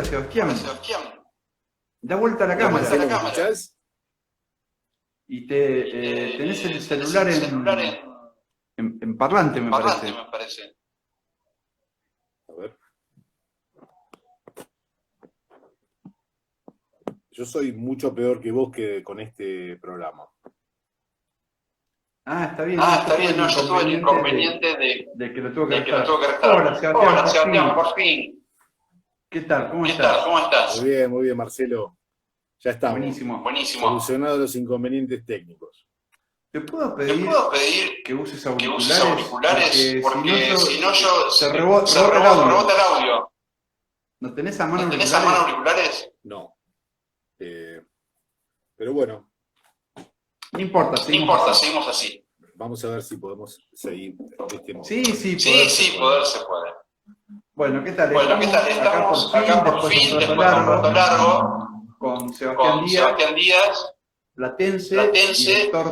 Sebastián. Hola, Sebastián. Da vuelta a la Da cámara. vuelta a la cámara. ¿Escuchás? Y tenés el celular en parlante, me parlante, parece. me parece. A ver. Yo soy mucho peor que vos que con este programa. Está bien. Está bien, no, yo tuve el inconveniente de que lo tuve que de que lo restar. tuve que restar. Hola, Sebastián, Hola, por Sebastián, fin. por fin. ¿Qué tal? ¿Cómo ¿Qué estás? tal? ¿Cómo estás? Muy bien, Marcelo. Ya estamos. Buenísimo. Buenísimo. Solucionados los inconvenientes técnicos. ¿Te puedo ¿Te pedir puedo pedir que uses que auriculares? uses auriculares? Porque si no yo se se rebota el rebota audio. el audio. ¿No tenés a mano ¿No tenés auriculares? a mano auriculares? No. Pero bueno, No importa, No seguimos importa, así. seguimos así. vamos a ver si podemos seguir de este modo. Sí, Sí, poder se puede. Bueno, ¿qué tal? Bueno, ¿qué tal? Estamos acá por fin, después de un rato largo, con Sebastián con Díaz, Sebastián Díaz, platense, director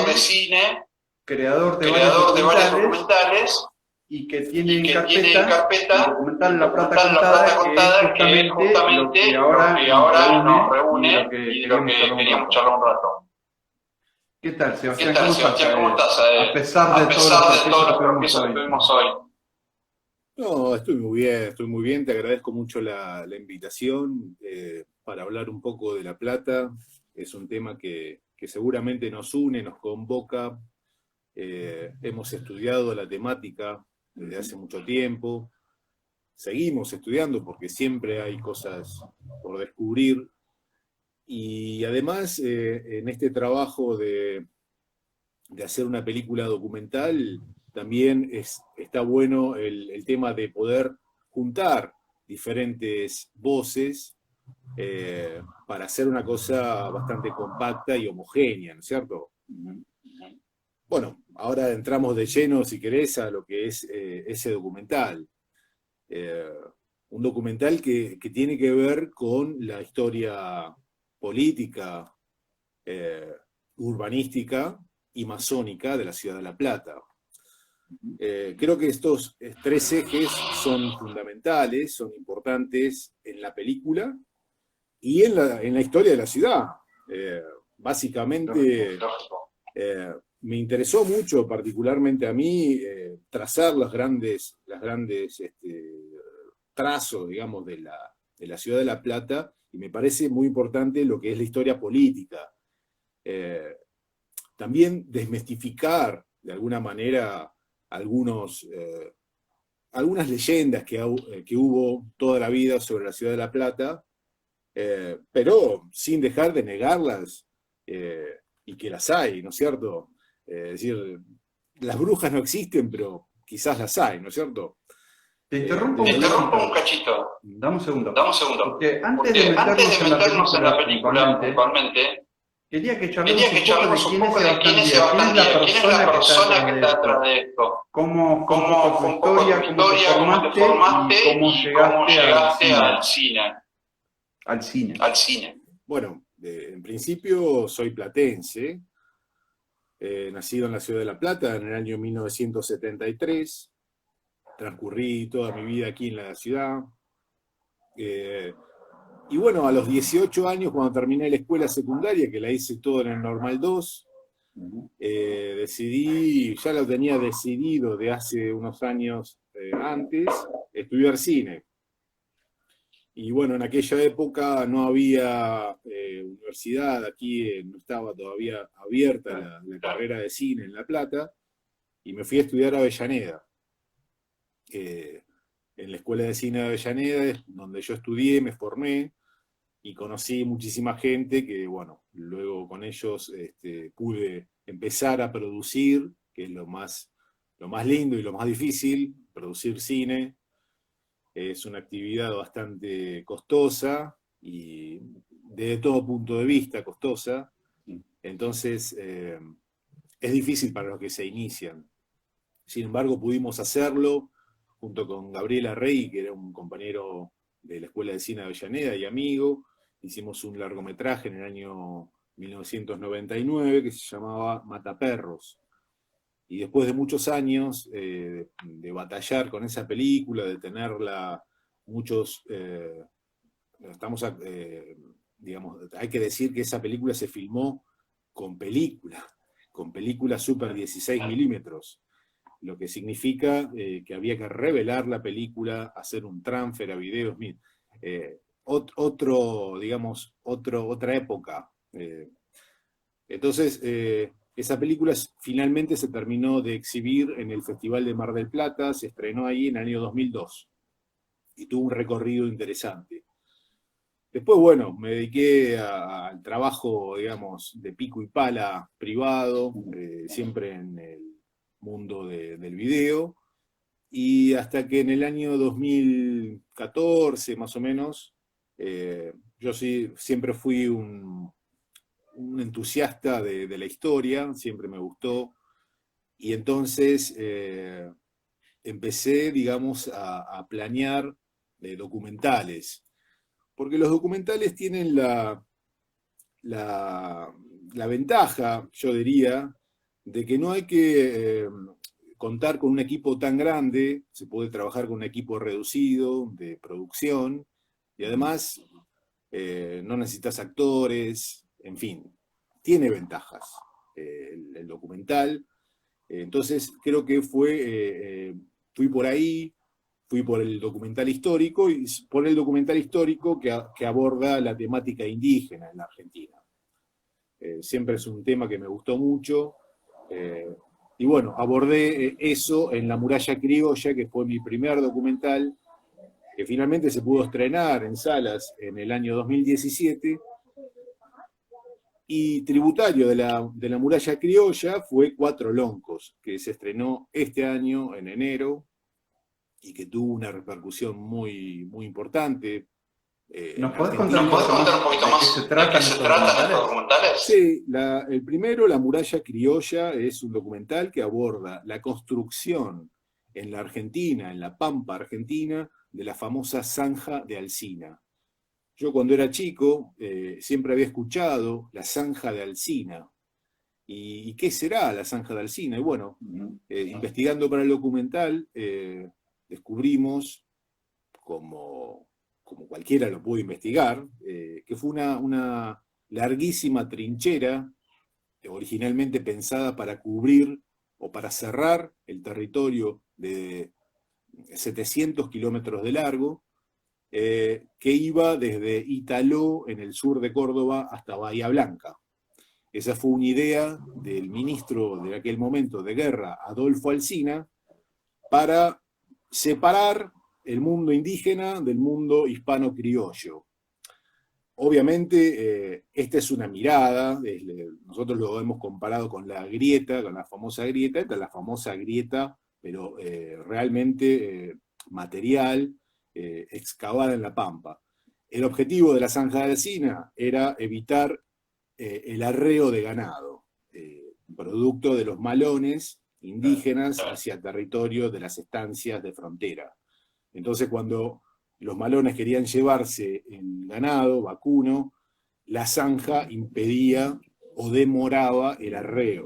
de cine, creador de creador de varios varios documentales, documentales, y que tiene y en que tiene en carpeta carpeta el documental La Plata La Plata Contada, que es justamente lo que ahora nos reúne y de lo que queríamos charlar un rato. ¿Qué tal, ¿Qué Sebastián? tal, Sebastián? ¿Cómo estás? A pesar de todos los tropiezos que tuvimos hoy. No, estoy muy bien. Te agradezco mucho la invitación para hablar un poco de La Plata. Es un tema que seguramente nos une, nos convoca. Hemos estudiado la temática desde hace mucho tiempo. Seguimos estudiando porque siempre hay cosas por descubrir. Y además, en este trabajo de hacer una película documental, también está bueno el tema de poder juntar diferentes voces para hacer una cosa bastante compacta y homogénea, ¿no es cierto? Bueno, ahora entramos de lleno, si querés, a lo que es ese documental. Un documental que tiene que ver con la historia política, urbanística y masónica de la ciudad de La Plata. Creo que estos tres ejes son fundamentales, son importantes en la película y en la historia de la ciudad. Básicamente, me interesó mucho, particularmente a mí, trazar los grandes trazos, digamos, de la ciudad de La Plata, y me parece muy importante lo que es la historia política. También desmistificar, de alguna manera, algunas leyendas que hubo toda la vida sobre la ciudad de La Plata, pero sin dejar de negarlas, y que las hay, ¿no es cierto? Es decir, las brujas no existen, pero quizás las hay, ¿no es cierto? Te interrumpo un cachito. Dame un segundo. Porque antes de meternos en la película puntualmente, quería que quería que charlemos un poco de quién es Sebastián Díaz, quién es la persona que está detrás de esto. ¿Cómo fue ¿Cómo fue tu historia, cómo te formaste y cómo llegaste al cine? Bueno, en principio soy platense, nacido en la ciudad de La Plata en el año 1973, transcurrí toda mi vida aquí en la ciudad, y bueno, a los 18 años, cuando terminé la escuela secundaria, que la hice todo en el Normal 2, decidí, ya lo tenía decidido de hace unos años antes, estudiar cine. Y bueno, en aquella época no había universidad, aquí no estaba todavía abierta la carrera de cine en La Plata, y me fui a estudiar a Avellaneda. En la Escuela de Cine de Avellaneda, donde yo estudié, me formé, y conocí muchísima gente que, bueno, luego con ellos pude empezar a producir, que es lo más lindo y lo más difícil, producir cine. Es una actividad bastante costosa y desde todo punto de vista costosa. Entonces, es difícil para los que se inician. Sin embargo, pudimos hacerlo junto con Gabriela Rey, que era un compañero de la Escuela de Cine de Avellaneda y amigo. Hicimos un largometraje en el año 1999 que se llamaba Mataperros. Y después de muchos años de batallar con esa película, de tenerla muchos digamos, hay que decir que esa película se filmó con película Super 16 milímetros, lo que significa que había que revelar la película, hacer un transfer a videos, otra época. Entonces, esa película finalmente se terminó de exhibir en el Festival de Mar del Plata, se estrenó ahí en el año 2002 y tuvo un recorrido interesante. Después, bueno, me dediqué al trabajo, digamos, de pico y pala privado, siempre en el mundo del video, y hasta que en el año 2014, más o menos, yo sí, siempre fui un entusiasta de la historia, siempre me gustó, y entonces empecé, digamos, a planear documentales. Porque los documentales tienen la ventaja, yo diría, de que no hay que contar con un equipo tan grande, se puede trabajar con un equipo reducido de producción, y además no necesitas actores, en fin, tiene ventajas el documental. Entonces creo que fui por ahí, fui por el documental histórico, y por el documental histórico que aborda la temática indígena en la Argentina. Siempre es un tema que me gustó mucho, y bueno, abordé eso en La Muralla Criolla, que fue mi primer documental, que finalmente se pudo estrenar en salas en el año 2017, y tributario de la Muralla Criolla fue Cuatro Loncos, que se estrenó este año en enero, y que tuvo una repercusión muy, muy importante. ¿Nos podés contar un poquito más de qué se tratan estos documentales? Sí, el primero, La Muralla Criolla, es un documental que aborda la construcción en la Argentina, en la Pampa Argentina, de la famosa Zanja de Alsina. Yo cuando era chico siempre había escuchado la Zanja de Alsina. ¿Y qué será la Zanja de Alsina? Y bueno, investigando para el documental, descubrimos, como cualquiera lo pudo investigar, que fue una larguísima trinchera, originalmente pensada para cubrir o para cerrar el territorio de 700 kilómetros de largo, que iba desde Italó, en el sur de Córdoba, hasta Bahía Blanca. Esa fue una idea del ministro de aquel momento de guerra, Adolfo Alsina, para separar el mundo indígena del mundo hispano-criollo. Obviamente, esta es una mirada, nosotros lo hemos comparado con la grieta, con la famosa grieta, esta es la famosa grieta, pero realmente material, excavada en la Pampa. El objetivo de la Zanja de Alsina era evitar el arreo de ganado, producto de los malones indígenas hacia el territorio de las estancias de frontera. Entonces, cuando los malones querían llevarse el ganado vacuno, la zanja impedía o demoraba el arreo.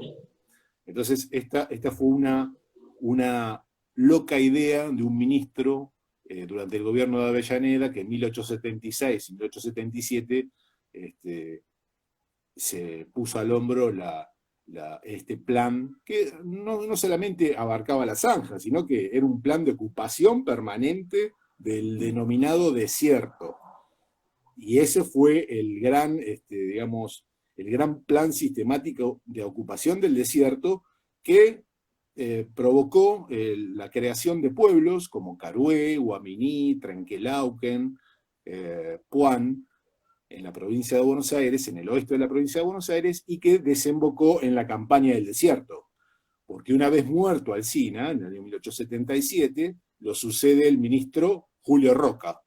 Entonces, esta fue una loca idea de un ministro durante el gobierno de Avellaneda, que en 1876 y 1877 se puso al hombro este plan, que no solamente abarcaba la zanja, sino que era un plan de ocupación permanente del denominado desierto. Y ese fue el gran plan sistemático de ocupación del desierto, que provocó la creación de pueblos como Carué, Guaminí, Trenquelauquen, Puan, en la provincia de Buenos Aires, en el oeste de la provincia de Buenos Aires, y que desembocó en la campaña del desierto. Porque una vez muerto Alsina, en el año 1877, lo sucede el ministro Julio Roca.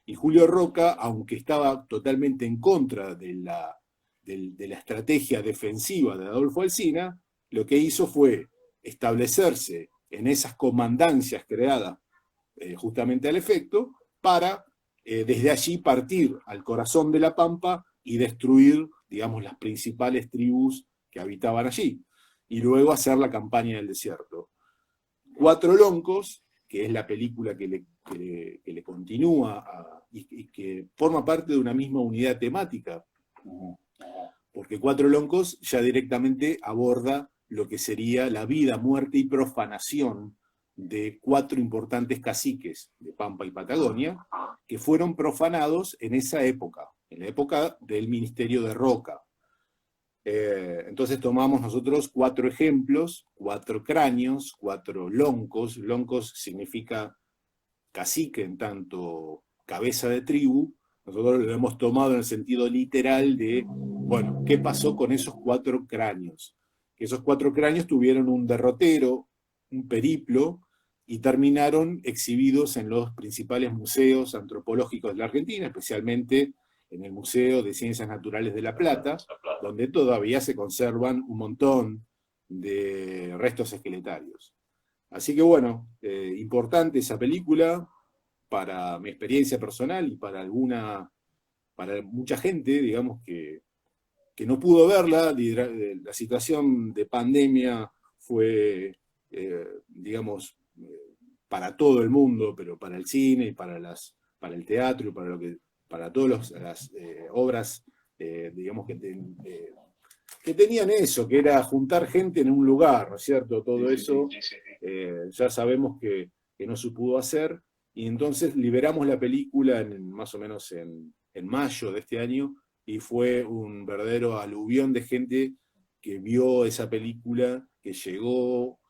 Y Julio Roca, aunque estaba totalmente en contra de la estrategia defensiva de Adolfo Alsina, lo que hizo fue establecerse en esas comandancias creadas justamente al efecto, para desde allí partir al corazón de la Pampa y destruir, digamos, las principales tribus que habitaban allí, y luego hacer la campaña del desierto. Cuatro Loncos, que es la película que que le continúa y que forma parte de una misma unidad temática. Porque Cuatro Loncos ya directamente aborda lo que sería la vida, muerte y profanación de 4 importantes caciques de Pampa y Patagonia, que fueron profanados en esa época, en la época del Ministerio de Roca. Entonces tomamos nosotros 4 ejemplos, 4 cráneos, 4 loncos. Loncos significa cacique en tanto cabeza de tribu. Nosotros lo hemos tomado en el sentido literal de, bueno, ¿qué pasó con esos 4 cráneos? Que esos 4 cráneos tuvieron un derrotero, un periplo, y terminaron exhibidos en los principales museos antropológicos de la Argentina, especialmente en el Museo de Ciencias Naturales de La Plata, donde todavía se conservan un montón de restos esqueletarios. Así que bueno, importante esa película para mi experiencia personal y para mucha gente, digamos, que no pudo verla. La situación de pandemia fue, digamos, para todo el mundo, pero para el cine y para el teatro y para todas las obras, digamos, que tenían eso, que era juntar gente en un lugar, ¿no es cierto? Todo eso ya sabemos que no se pudo hacer, y entonces liberamos la película más o menos en mayo de este año, y fue un verdadero aluvión de gente que vio esa película, que llegó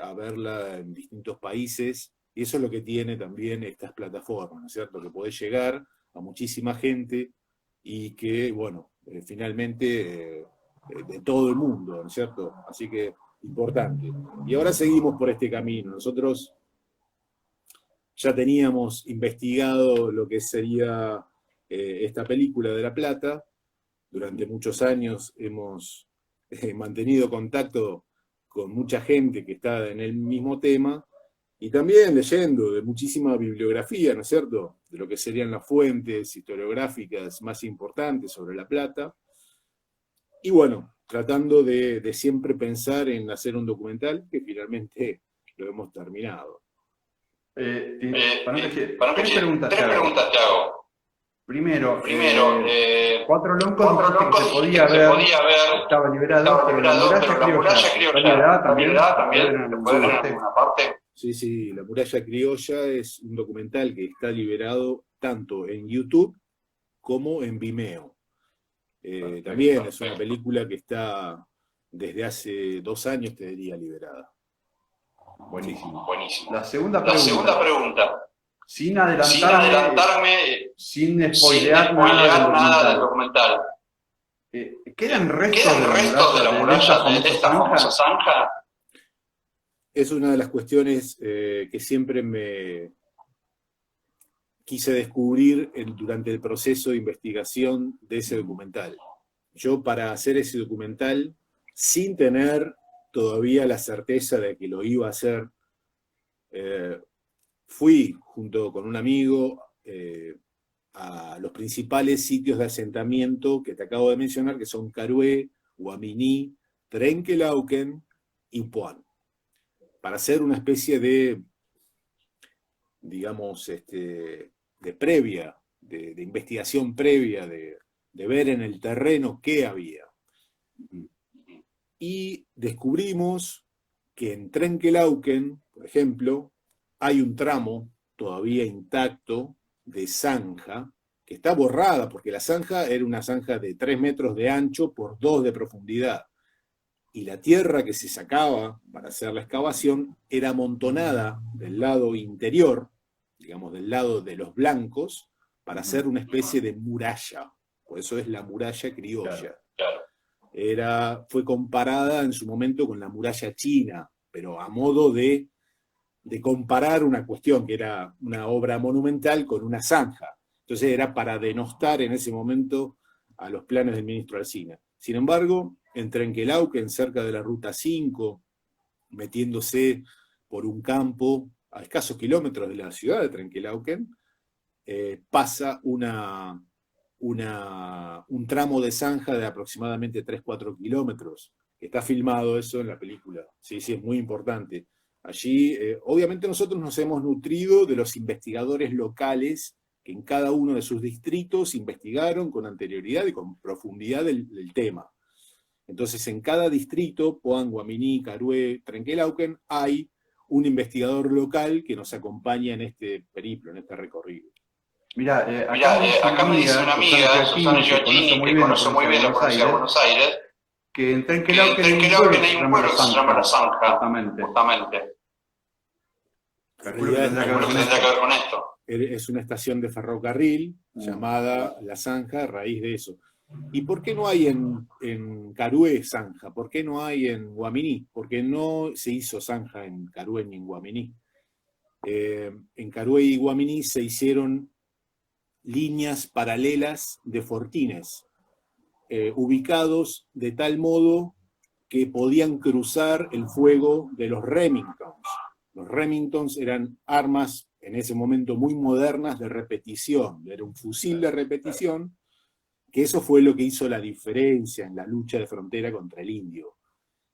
a verla en distintos países, y eso es lo que tiene también estas plataformas, ¿no es cierto? Que podés llegar a muchísima gente y que, bueno, finalmente de todo el mundo, ¿no es cierto? Así que importante. Y ahora seguimos por este camino. Nosotros ya teníamos investigado lo que sería esta película de La Plata. Durante muchos años hemos mantenido contacto con mucha gente que está en el mismo tema, y también leyendo de muchísima bibliografía, ¿no es cierto?, de lo que serían las fuentes historiográficas más importantes sobre La Plata, y bueno, tratando de siempre pensar en hacer un documental, que finalmente lo hemos terminado. Tres preguntas te hago. Primero, Cuatro Loncos se podía ver, estaba liberado, pero la muralla criolla está liberada también, ¿se puede ver en alguna parte? Sí, La Muralla Criolla es un documental que está liberado tanto en YouTube como en Vimeo. También es una película que está desde hace 2 años, te diría, liberada. Buenísimo. La segunda pregunta. Sin adelantarme, sin spoilear nada del documental. ¿Quedan restos de la muralla de esta famosa zanja? Es una de las cuestiones que siempre me quise descubrir durante el proceso de investigación de ese documental. Yo, para hacer ese documental, sin tener todavía la certeza de que lo iba a hacer, fui junto con un amigo a los principales sitios de asentamiento que te acabo de mencionar, que son Carué, Huaminí, Trenquelauquen y Puan, para hacer una especie de, digamos, de previa, de investigación previa, de ver en el terreno qué había. Y descubrimos que en Trenquelauquen, por ejemplo, hay un tramo todavía intacto de zanja, que está borrada, porque la zanja era una zanja de 3 metros de ancho por 2 de profundidad, y la tierra que se sacaba para hacer la excavación era amontonada del lado interior, digamos del lado de los blancos, para hacer una especie de muralla. Por eso es la muralla criolla. Fue comparada en su momento con la muralla china, pero a modo de comparar una cuestión que era una obra monumental con una zanja. Entonces era para denostar en ese momento a los planes del ministro Alsina. Sin embargo, en Trenquelauquen, cerca de la Ruta 5, metiéndose por un campo a escasos kilómetros de la ciudad de Trenquelauquen, pasa un tramo de zanja de aproximadamente 3-4 kilómetros. Está filmado eso en la película. Sí, es muy importante. Allí, obviamente nosotros nos hemos nutrido de los investigadores locales que en cada uno de sus distritos investigaron con anterioridad y con profundidad del tema. Entonces, en cada distrito, Poán, Guaminí, Carué, Trenquelauquen, hay un investigador local que nos acompaña en este periplo, en este recorrido. Mirá, acá me dice una amiga, Susana Gioacchini, que conoce muy bien la provincia de Buenos Aires, que en Trenquelauquen hay un pueblo que se llama La Zanja, justamente. Seguro que tendrá que ver con esto. Es una estación de ferrocarril llamada La Zanja a raíz de eso. ¿Y por qué no hay en Carué zanja? ¿Por qué no hay en Guaminí? ¿Por qué no se hizo zanja en Carué ni en Guaminí? En Carué y Guaminí se hicieron líneas paralelas de fortines, ubicados de tal modo que podían cruzar el fuego de los Remingtons. Los Remingtons eran armas en ese momento muy modernas de repetición, era un fusil de repetición, que eso fue lo que hizo la diferencia en la lucha de frontera contra el indio.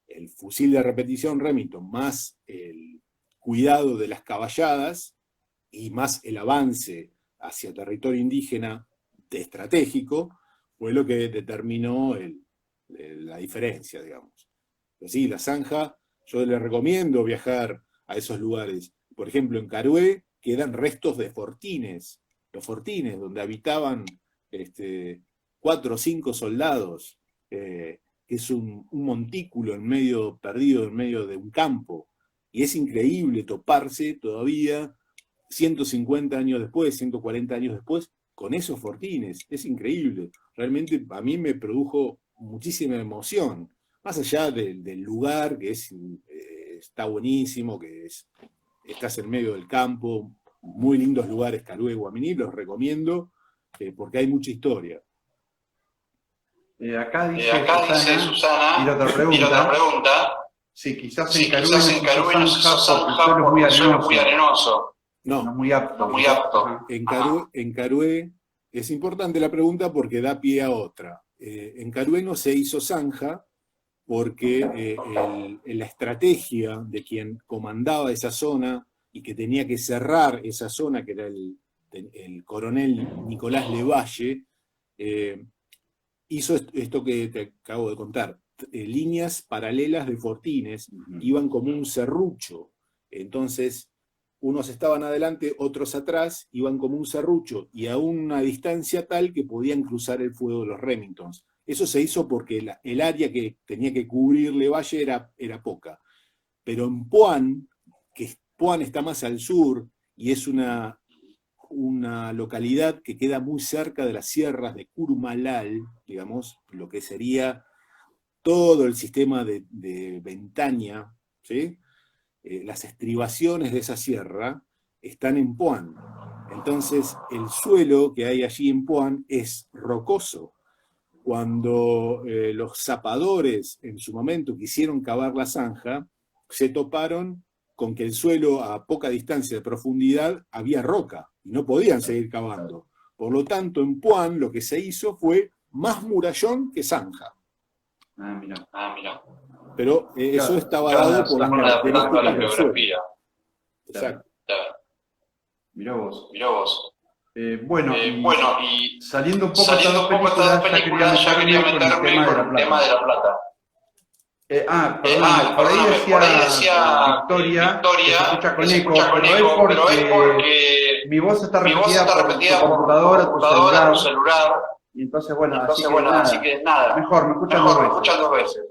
El fusil de repetición Remington, más el cuidado de las caballadas y más el avance hacia territorio indígena estratégico, fue lo que determinó la diferencia, digamos. Pero sí, La Zanja, yo les recomiendo viajar a esos lugares. Por ejemplo, en Carué quedan restos de fortines, los fortines donde habitaban 4 o 5 soldados, que es un montículo perdido en medio de un campo, y es increíble toparse todavía 150 años después, 140 años después, con esos fortines, es increíble, realmente a mí me produjo muchísima emoción, más allá del lugar, que está buenísimo, estás en medio del campo, muy lindos lugares, Carué, Guaminí, los recomiendo, porque hay mucha historia. Acá dice Susana, y otra pregunta, sí, quizás en Carué no se hizo zanja porque el suelo es muy arenoso. No es muy apto. En Carué es importante la pregunta porque da pie a otra. En Carué no se hizo zanja porque la estrategia de quien comandaba esa zona y que tenía que cerrar esa zona, que era el coronel Nicolás Levalle, hizo esto que te acabo de contar. Líneas paralelas de fortines, iban como un serrucho. Entonces, unos estaban adelante, otros atrás, iban como un serrucho, y a una distancia tal que podían cruzar el fuego de los Remingtons. Eso se hizo porque el área que tenía que cubrir Levalle era poca. Pero en Poán, Poán está más al sur, y es una localidad que queda muy cerca de las sierras de Curmalal, digamos, lo que sería todo el sistema de Ventaña, ¿sí? Las estribaciones de esa sierra están en Poán. Entonces, el suelo que hay allí en Poán es rocoso. Cuando los zapadores en su momento quisieron cavar la zanja, se toparon con que el suelo a poca distancia de profundidad había roca y no podían seguir cavando. Por lo tanto, en Poán lo que se hizo fue más murallón que zanja. Mira. Pero eso estaba dado por las características del suelo. Exacto. Mirá vos. Bueno, y saliendo un poco de esta película, ya quería meterme con el tema de La Plata. Por ahí decía Victoria, que se escucha con eco, pero es porque mi voz está repetida por tu computadora, tu celular. Y entonces, así que nada, mejor, me escuchan 2 veces.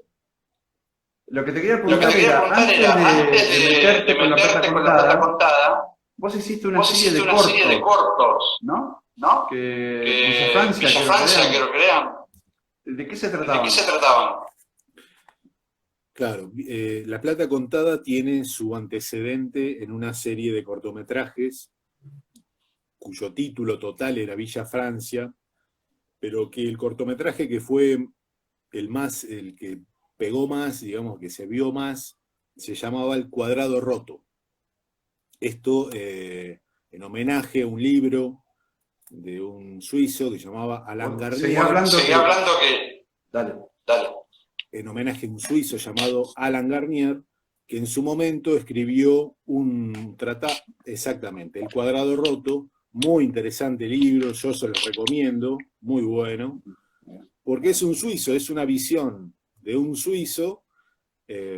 Lo que te quería preguntar era, antes de meterte con La Plata contada, vos hiciste una serie de cortos, ¿no? Que Villa Francia, creo que eran. ¿De qué se trataban? Claro, La Plata Contada tiene su antecedente en una serie de cortometrajes cuyo título total era Villa Francia, pero que el cortometraje que fue el que pegó más, digamos, que se vio más, se llamaba El Cuadrado Roto. Esto en homenaje a un libro de un suizo que se llamaba Alain Garnier. Seguí hablando que... Dale. En homenaje a un suizo llamado Alain Garnier, que en su momento escribió un tratado, exactamente, El Cuadrado Roto, muy interesante libro, yo se lo recomiendo, muy bueno, porque es un suizo, es una visión de un suizo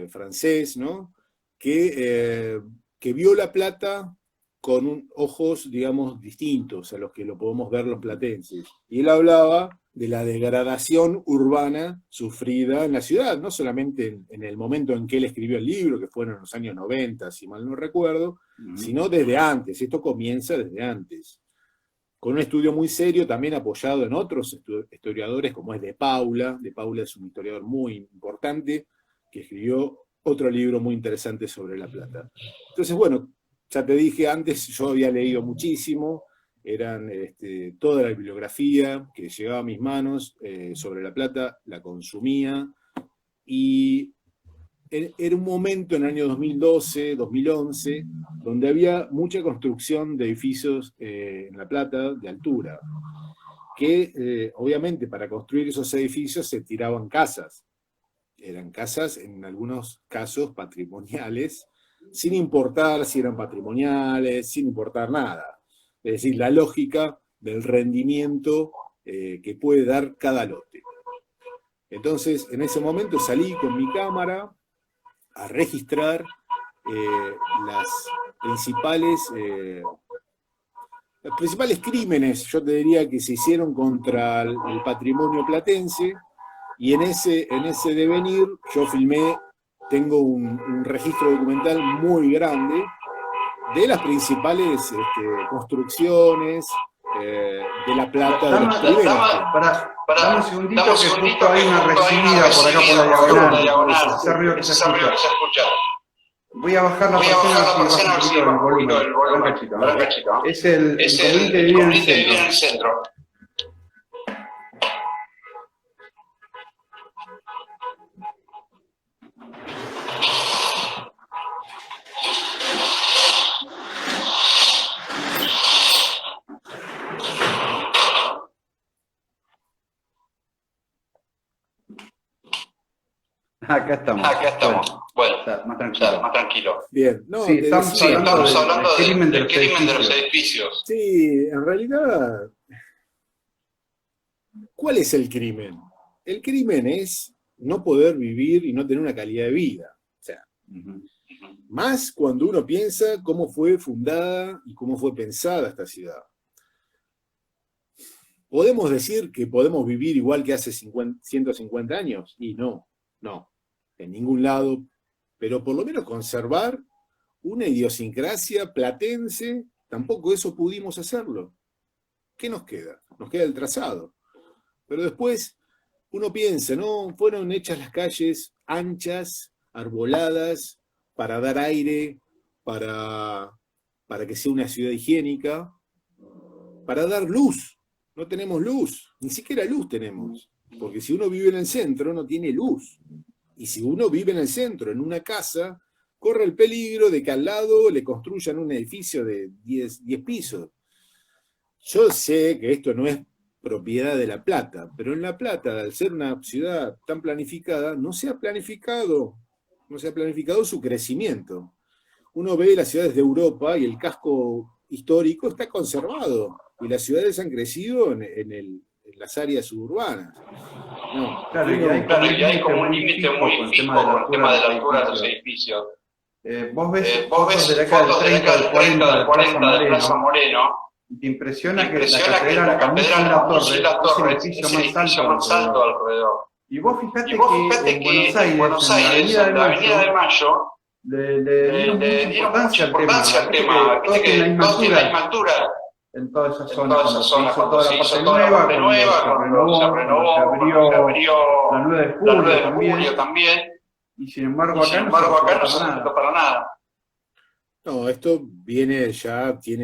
francés, ¿no? Que vio La Plata con ojos, digamos, distintos a los que lo podemos ver los platenses. Y él hablaba de la degradación urbana sufrida en la ciudad, no solamente en el momento en que él escribió el libro, que fueron en los años 90, si mal no recuerdo, sino desde antes. Esto comienza desde antes. Con un estudio muy serio, también apoyado en otros historiadores, como es De Paula. De Paula es un historiador muy importante, que escribió otro libro muy interesante sobre La Plata. Entonces, bueno, ya te dije antes, yo había leído muchísimo, eran toda la bibliografía que llegaba a mis manos sobre La Plata, la consumía, y era un momento en el año 2012, 2011, donde había mucha construcción de edificios en La Plata de altura, que obviamente para construir esos edificios se tiraban casas. Eran casas, en algunos casos, patrimoniales, sin importar si eran patrimoniales, sin importar nada. Es decir, la lógica del rendimiento que puede dar cada lote. Entonces, en ese momento salí con mi cámara a registrar los principales crímenes, yo te diría, que se hicieron contra el patrimonio platense, y en ese devenir yo filmé, tengo un registro documental muy grande de las principales construcciones de La Plata. Dame un segundito, que justo hay una recibida por acá por la diagonal, ese ruido que se escucha. Voy a bajar la persiana a ver si baja un poquito el volumen. Es el común que vive en el centro. Acá estamos. Bueno, más tranquilo. Bien. No, sí, estamos hablando del crimen de los edificios. Sí, en realidad, ¿cuál es el crimen? El crimen es no poder vivir y no tener una calidad de vida. O sea, más cuando uno piensa cómo fue fundada y cómo fue pensada esta ciudad. ¿Podemos decir que podemos vivir igual que hace 150 años? Y no, en ningún lado, pero por lo menos conservar una idiosincrasia platense, tampoco eso pudimos hacerlo. ¿Qué nos queda? Nos queda el trazado. Pero después uno piensa, ¿no? Fueron hechas las calles anchas, arboladas, para dar aire, para que sea una ciudad higiénica, para dar luz. No tenemos luz, ni siquiera luz tenemos, porque si uno vive en el centro no tiene luz. Y si uno vive en el centro, en una casa, corre el peligro de que al lado le construyan un edificio de 10 pisos. Yo sé que esto no es propiedad de La Plata, pero en La Plata, al ser una ciudad tan planificada, no se ha planificado su crecimiento. Uno ve las ciudades de Europa y el casco histórico está conservado, y las ciudades han crecido en las áreas suburbanas. No, claro, y hay como un límite muy fijo con el tema de la altura de los edificios. Vos ves fotos de la década del 30, del 40, del Plaza Moreno, y te impresiona que la catedral, la torre, es el edificio más alto alrededor. Y vos fijate que en Buenos Aires, en la Avenida de Mayo, le dieron mucha importancia al tema. Todos tienen la misma altura. En toda esa zona, cuando se hizo toda la parte nueva, cuando se renovó, se abrió la 9 de julio también, y sin embargo acá no se afectó para nada. No, esto tiene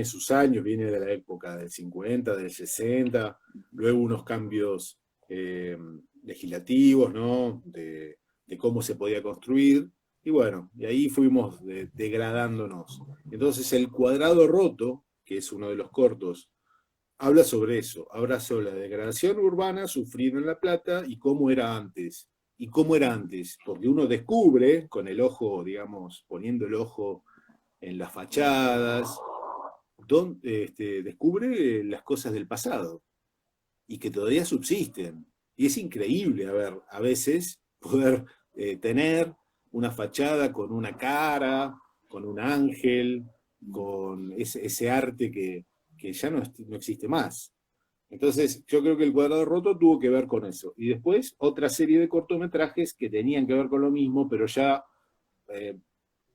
sus años, viene de la época del 50, del 60, luego unos cambios legislativos, ¿no? De cómo se podía construir, y bueno, y ahí fuimos degradándonos. Entonces El Cuadrado Roto, que es uno de los cortos, habla sobre eso, habla sobre la degradación urbana sufrida en La Plata y cómo era antes. y cómo era antes, porque uno descubre con el ojo, digamos, poniendo el ojo en las fachadas, descubre las cosas del pasado y que todavía subsisten. Y es increíble, a veces poder tener una fachada con una cara, con un ángel, con ese arte que ya no existe más. Entonces, yo creo que El Cuadrado Roto tuvo que ver con eso. Y después, otra serie de cortometrajes que tenían que ver con lo mismo, pero ya,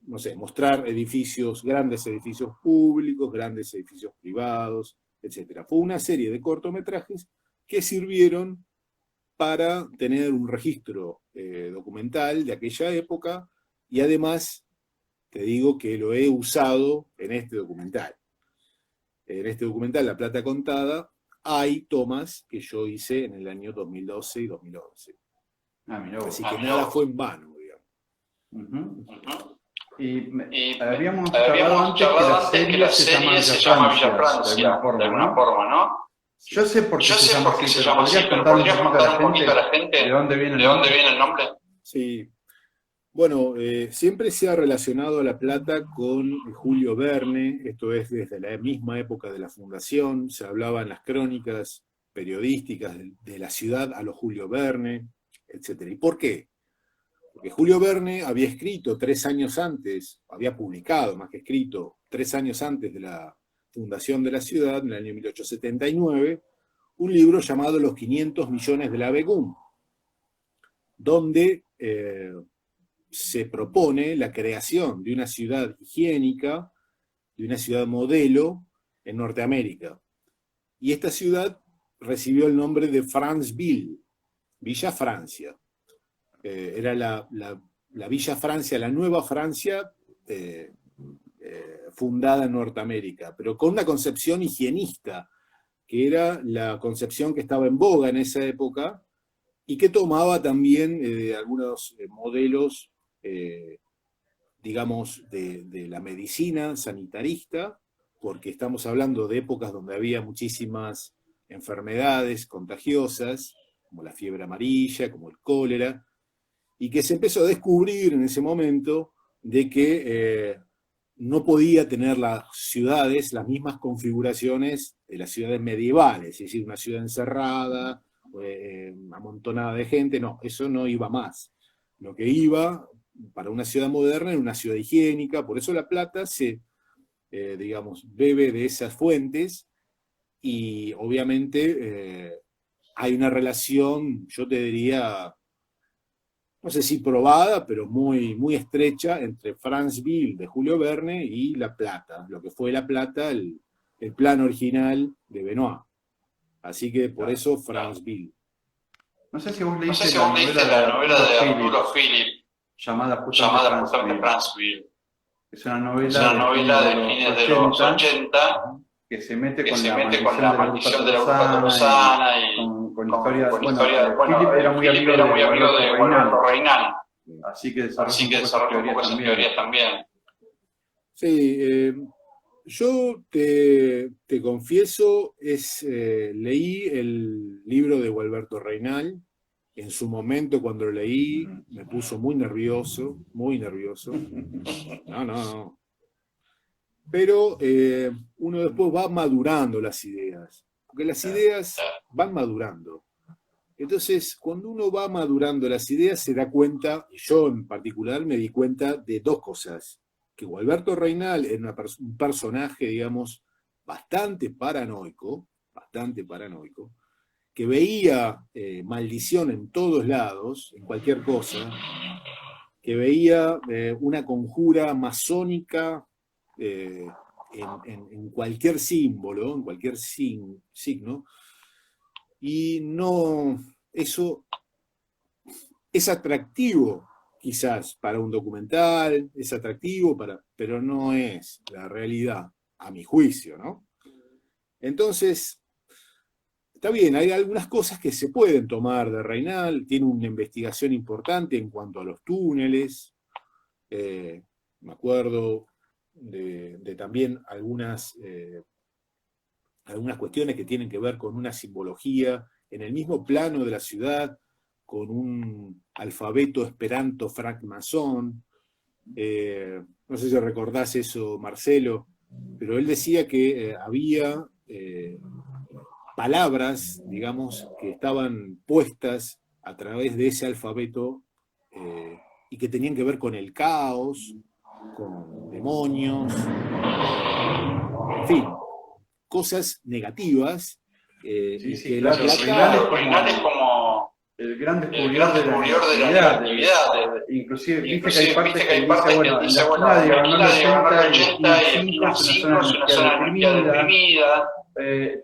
no sé, mostrar edificios, grandes edificios públicos, grandes edificios privados, etc. Fue una serie de cortometrajes que sirvieron para tener un registro documental de aquella época y además, te digo que lo he usado en este documental. En este documental, La Plata Contada, hay tomas que yo hice en el año 2012 y 2011. Así que nada fue en vano, digamos. Y habíamos hablado antes que la serie se llama Villa Francia, de alguna forma, ¿no? Yo sé por qué se llama así, pero ¿podrías contar un poquito a la gente de dónde viene el nombre? Sí. Bueno, siempre se ha relacionado a La Plata con Julio Verne, esto es desde la misma época de la fundación, se hablaba en las crónicas periodísticas de la ciudad a los Julio Verne, etc. ¿Y por qué? Porque Julio Verne había escrito 3 años antes, había publicado más que escrito, 3 años antes de la fundación de la ciudad, en el año 1879, un libro llamado Los 500 millones de la Begum, donde se propone la creación de una ciudad higiénica, de una ciudad modelo en Norteamérica. Y esta ciudad recibió el nombre de Franceville, Villa Francia. Era la Villa Francia, la Nueva Francia, fundada en Norteamérica, pero con una concepción higienista, que era la concepción que estaba en boga en esa época, y que tomaba también algunos modelos, digamos, de la medicina sanitarista, porque estamos hablando de épocas donde había muchísimas enfermedades contagiosas, como la fiebre amarilla, como el cólera, y que se empezó a descubrir en ese momento de que no podía tener las ciudades las mismas configuraciones de las ciudades medievales, es decir, una ciudad encerrada, amontonada de gente, no, eso no iba más. Lo que iba para una ciudad moderna era una ciudad higiénica, por eso La Plata se, digamos, bebe de esas fuentes y obviamente hay una relación, yo te diría, no sé si probada, pero muy, muy estrecha entre Franceville de Julio Verne y La Plata, lo que fue La Plata, el plan original de Benoit. Así que por eso Franceville. No sé si vos leíste la novela de Arturo Philip, llamada justamente Franceville. Es una novela de fines de los 80 que se mete con la maldición de la bruja tolosana y con historias. Philip era muy amigo de Gualberto Reinal, así que desarrolló un poco esas teorías también. Sí, yo te confieso, leí el libro de Gualberto Reinal. En su momento, cuando lo leí, me puso muy nervioso, muy nervioso. No. Pero uno después va madurando las ideas, porque las ideas van madurando. Entonces, cuando uno va madurando las ideas, se da cuenta, y yo en particular me di cuenta de 2 cosas. Que Gualberto Reinal era un personaje, digamos, bastante paranoico, que veía maldición en todos lados, en cualquier cosa, que veía una conjura masónica en cualquier símbolo, en cualquier signo, y no, eso es atractivo quizás para un documental, es atractivo, pero no es la realidad, a mi juicio, ¿no? Entonces, está bien, hay algunas cosas que se pueden tomar de Reinal, tiene una investigación importante en cuanto a los túneles, me acuerdo de también algunas cuestiones que tienen que ver con una simbología en el mismo plano de la ciudad, con un alfabeto esperanto francmasón. No sé si recordás eso, Marcelo, pero él decía que había palabras, digamos, que estaban puestas a través de ese alfabeto y que tenían que ver con el caos, con demonios, en fin, cosas negativas. Que claro, Reinal es como el gran descubridor de la actividad. Inclusive, viste que hay partes que dice, bueno, la diagonal 80 y el 5 es una zona deprimida.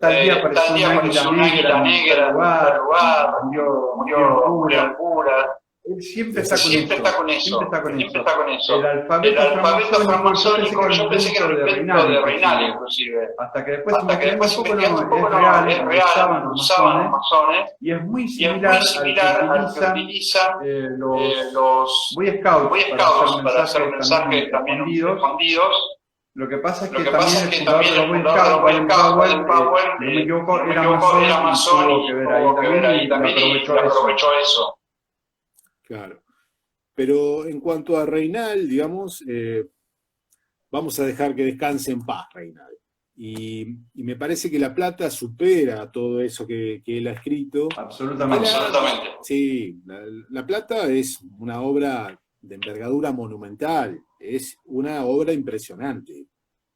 Tal día apareció una águila negra en tal lugar, murió en cura. Él siempre está con eso. El alfabeto francmasónico, yo pensé que era un invento de Reinal, inclusive. Hasta que después investigué un poco, no, es real, lo usaban los masones, y es muy similar al que utiliza los Boy Scouts para hacer mensajes también escondidos. Lo que pasa es que también el fundador de los Boy Scouts, Baden-Powell, no me equivoco, era masón y tuvo que ver ahí también y aprovechó eso. Claro. Pero en cuanto a Reinal, digamos, vamos a dejar que descanse en paz, Reinal. Y me parece que La Plata supera todo eso que él ha escrito. Absolutamente. Sí, La Plata es una obra de envergadura monumental, es una obra impresionante.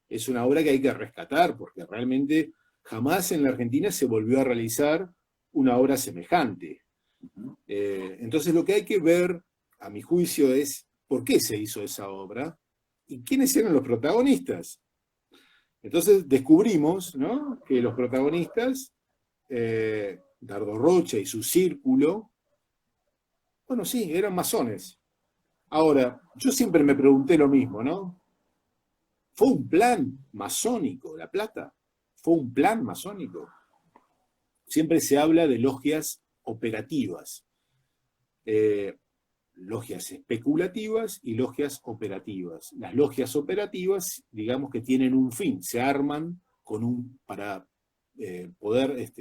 Es una obra que hay que rescatar, porque realmente jamás en la Argentina se volvió a realizar una obra semejante. Entonces lo que hay que ver, a mi juicio, es por qué se hizo esa obra y quiénes eran los protagonistas. Entonces descubrimos, ¿no?, que los protagonistas, Dardo Rocha y su círculo, bueno, sí, eran masones. Ahora, yo siempre me pregunté lo mismo, ¿no? ¿Fue un plan masónico La Plata? ¿Fue un plan masónico? Siempre se habla de logias operativas, logias especulativas y logias operativas. Las logias operativas, digamos que tienen un fin, se arman para poder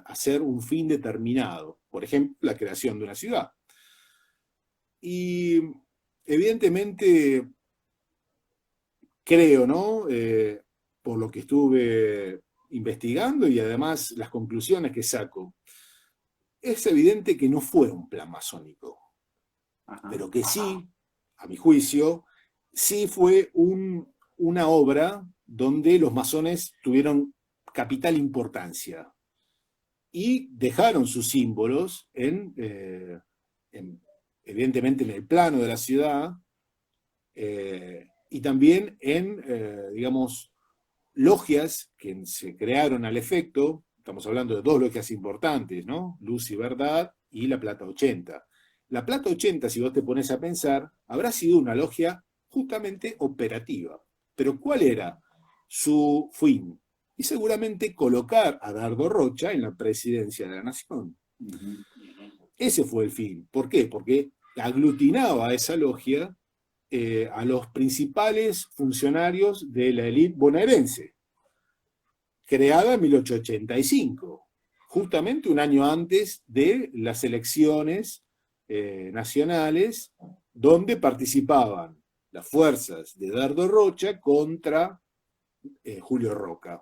hacer un fin determinado, por ejemplo, la creación de una ciudad. Y evidentemente creo, ¿no?, por lo que estuve investigando y además las conclusiones que saco, es evidente que no fue un plan masónico, pero que sí, a mi juicio, sí fue una obra donde los masones tuvieron capital importancia y dejaron sus símbolos evidentemente en el plano de la ciudad y también en, digamos, logias que se crearon al efecto. Estamos hablando de dos logias importantes, ¿no? Luz y Verdad y La Plata 80. La Plata 80, si vos te pones a pensar, habrá sido una logia justamente operativa. Pero ¿cuál era su fin? Y seguramente colocar a Dardo Rocha en la presidencia de la Nación. Ese fue el fin. ¿Por qué? Porque aglutinaba a esa logia a los principales funcionarios de la élite bonaerense, creada en 1885, justamente un año antes de las elecciones nacionales, donde participaban las fuerzas de Dardo Rocha contra Julio Roca.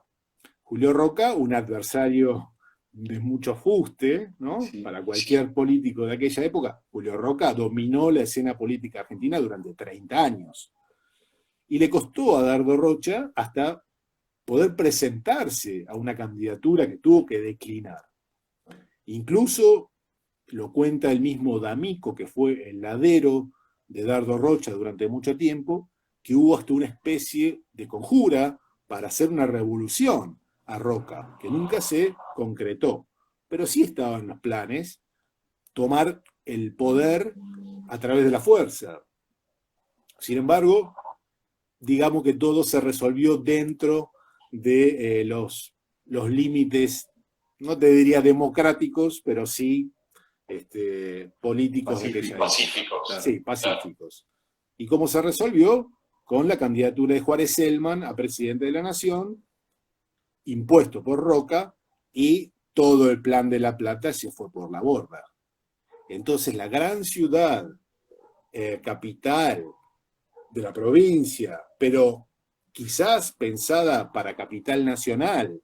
Julio Roca, un adversario de mucho fuste, ¿no?, sí, para cualquier político de aquella época. Julio Roca dominó la escena política argentina durante 30 años. Y le costó a Dardo Rocha hasta poder presentarse a una candidatura que tuvo que declinar. Incluso lo cuenta el mismo D'Amico, que fue el ladero de Dardo Rocha durante mucho tiempo, que hubo hasta una especie de conjura para hacer una revolución a Roca, que nunca se concretó, pero sí estaba en los planes tomar el poder a través de la fuerza. Sin embargo, digamos que todo se resolvió dentro de los límites, no te diría democráticos, pero sí políticos. Pacíficos. Sí, pacíficos. ¿Y cómo se resolvió? Con la candidatura de Juárez Celman a presidente de la Nación, impuesto por Roca, y todo el plan de La Plata se fue por la borda. Entonces la gran ciudad, capital de la provincia, pero quizás pensada para capital nacional,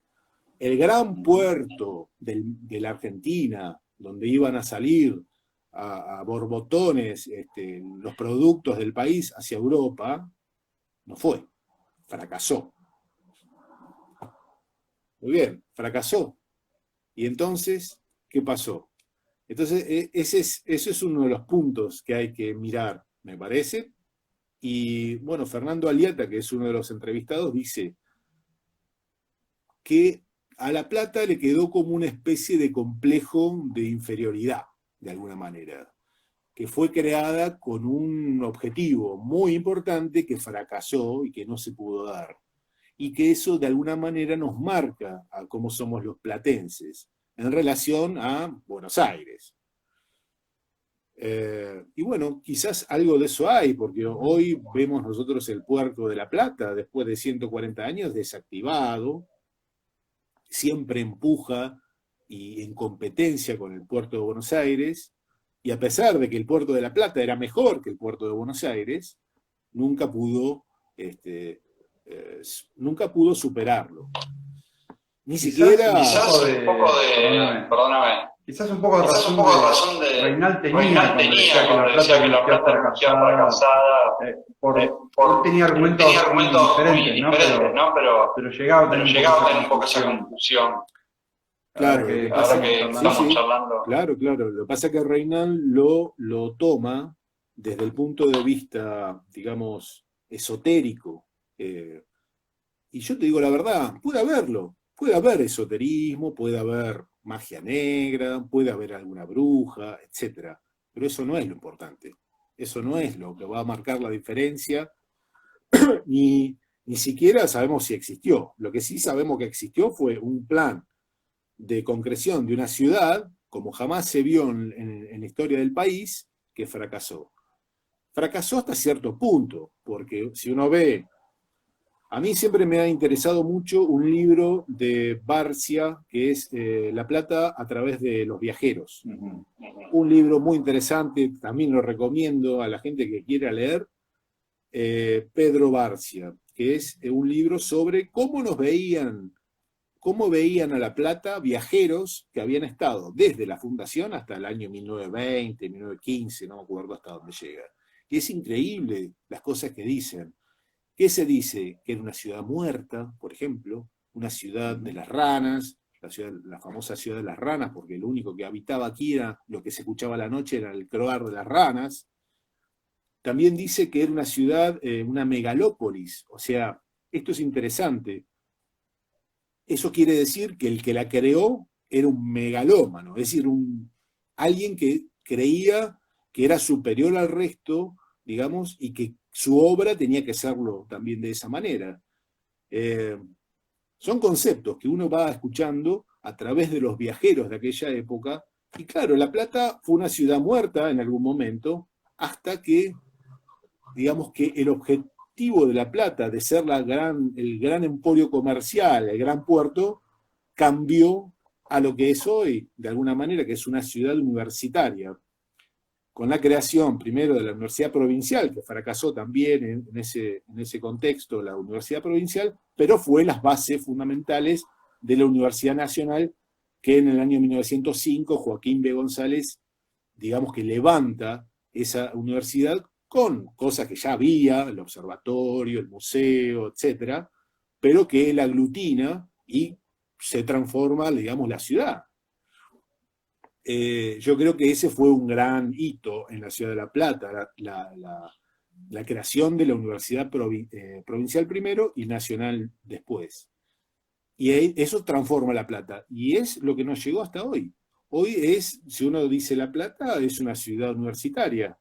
el gran puerto de la Argentina, donde iban a salir a borbotones los productos del país hacia Europa, no fue, fracasó. Muy bien, fracasó. Y entonces, ¿qué pasó? Entonces, ese es uno de los puntos que hay que mirar, me parece. Y bueno, Fernando Aliata, que es uno de los entrevistados, dice que a La Plata le quedó como una especie de complejo de inferioridad, de alguna manera, que fue creada con un objetivo muy importante que fracasó y que no se pudo dar. Y que eso de alguna manera nos marca a cómo somos los platenses en relación a Buenos Aires. Y bueno, quizás algo de eso hay, porque hoy vemos nosotros el puerto de La Plata, después de 140 años, desactivado, siempre empuja y en competencia con el puerto de Buenos Aires, y a pesar de que el puerto de La Plata era mejor que el puerto de Buenos Aires, nunca pudo superarlo. Ni siquiera... Quizás un poco de... Perdóname. Quizás un poco de razón de Reynal tenía cuando decía que La Plata era fracasada. Él tenía argumentos muy diferentes, ¿no? Pero llegaba a tener un poco esa confusión. Claro, ahora que estamos charlando. Claro. Lo que pasa es que Reynal lo toma desde el punto de vista, digamos, esotérico. Y yo te digo la verdad, puede haber esoterismo, puede haber magia negra, puede haber alguna bruja, etc. Pero eso no es lo importante. Eso no es lo que va a marcar la diferencia, ni siquiera sabemos si existió. Lo que sí sabemos que existió fue un plan de concreción de una ciudad, como jamás se vio en la historia del país, que fracasó. Fracasó hasta cierto punto, porque si uno ve... A mí siempre me ha interesado mucho un libro de Barcia, que es La Plata a través de los viajeros. Un libro muy interesante, también lo recomiendo a la gente que quiera leer, Pedro Barcia, que es un libro sobre cómo veían a La Plata viajeros que habían estado desde la fundación hasta el año 1920, 1915, no me acuerdo hasta dónde llega. Y es increíble las cosas que dicen. ¿Qué se dice? Que era una ciudad muerta, por ejemplo, una ciudad de las ranas, la famosa ciudad de las ranas, porque lo único que habitaba aquí era lo que se escuchaba a la noche, era el croar de las ranas. También dice que era una ciudad, una megalópolis, o sea, esto es interesante. Eso quiere decir que el que la creó era un megalómano, es decir, alguien que creía que era superior al resto, digamos, y que su obra tenía que serlo también de esa manera. Son conceptos que uno va escuchando a través de los viajeros de aquella época, y claro, La Plata fue una ciudad muerta en algún momento, hasta que, digamos que el objetivo de La Plata, de ser el gran emporio comercial, el gran puerto, cambió a lo que es hoy, de alguna manera, que es una ciudad universitaria, con la creación primero de la Universidad Provincial, que fracasó también en ese contexto, la Universidad Provincial, pero fue las bases fundamentales de la Universidad Nacional, que en el año 1905 Joaquín B. González, digamos que levanta esa universidad con cosas que ya había, el observatorio, el museo, etc., pero que él aglutina y se transforma, digamos, la ciudad. Yo creo que ese fue un gran hito en la ciudad de La Plata, la creación de la Universidad Provincial primero y Nacional después. Y eso transforma La Plata, y es lo que nos llegó hasta hoy. Hoy si uno dice La Plata, es una ciudad universitaria.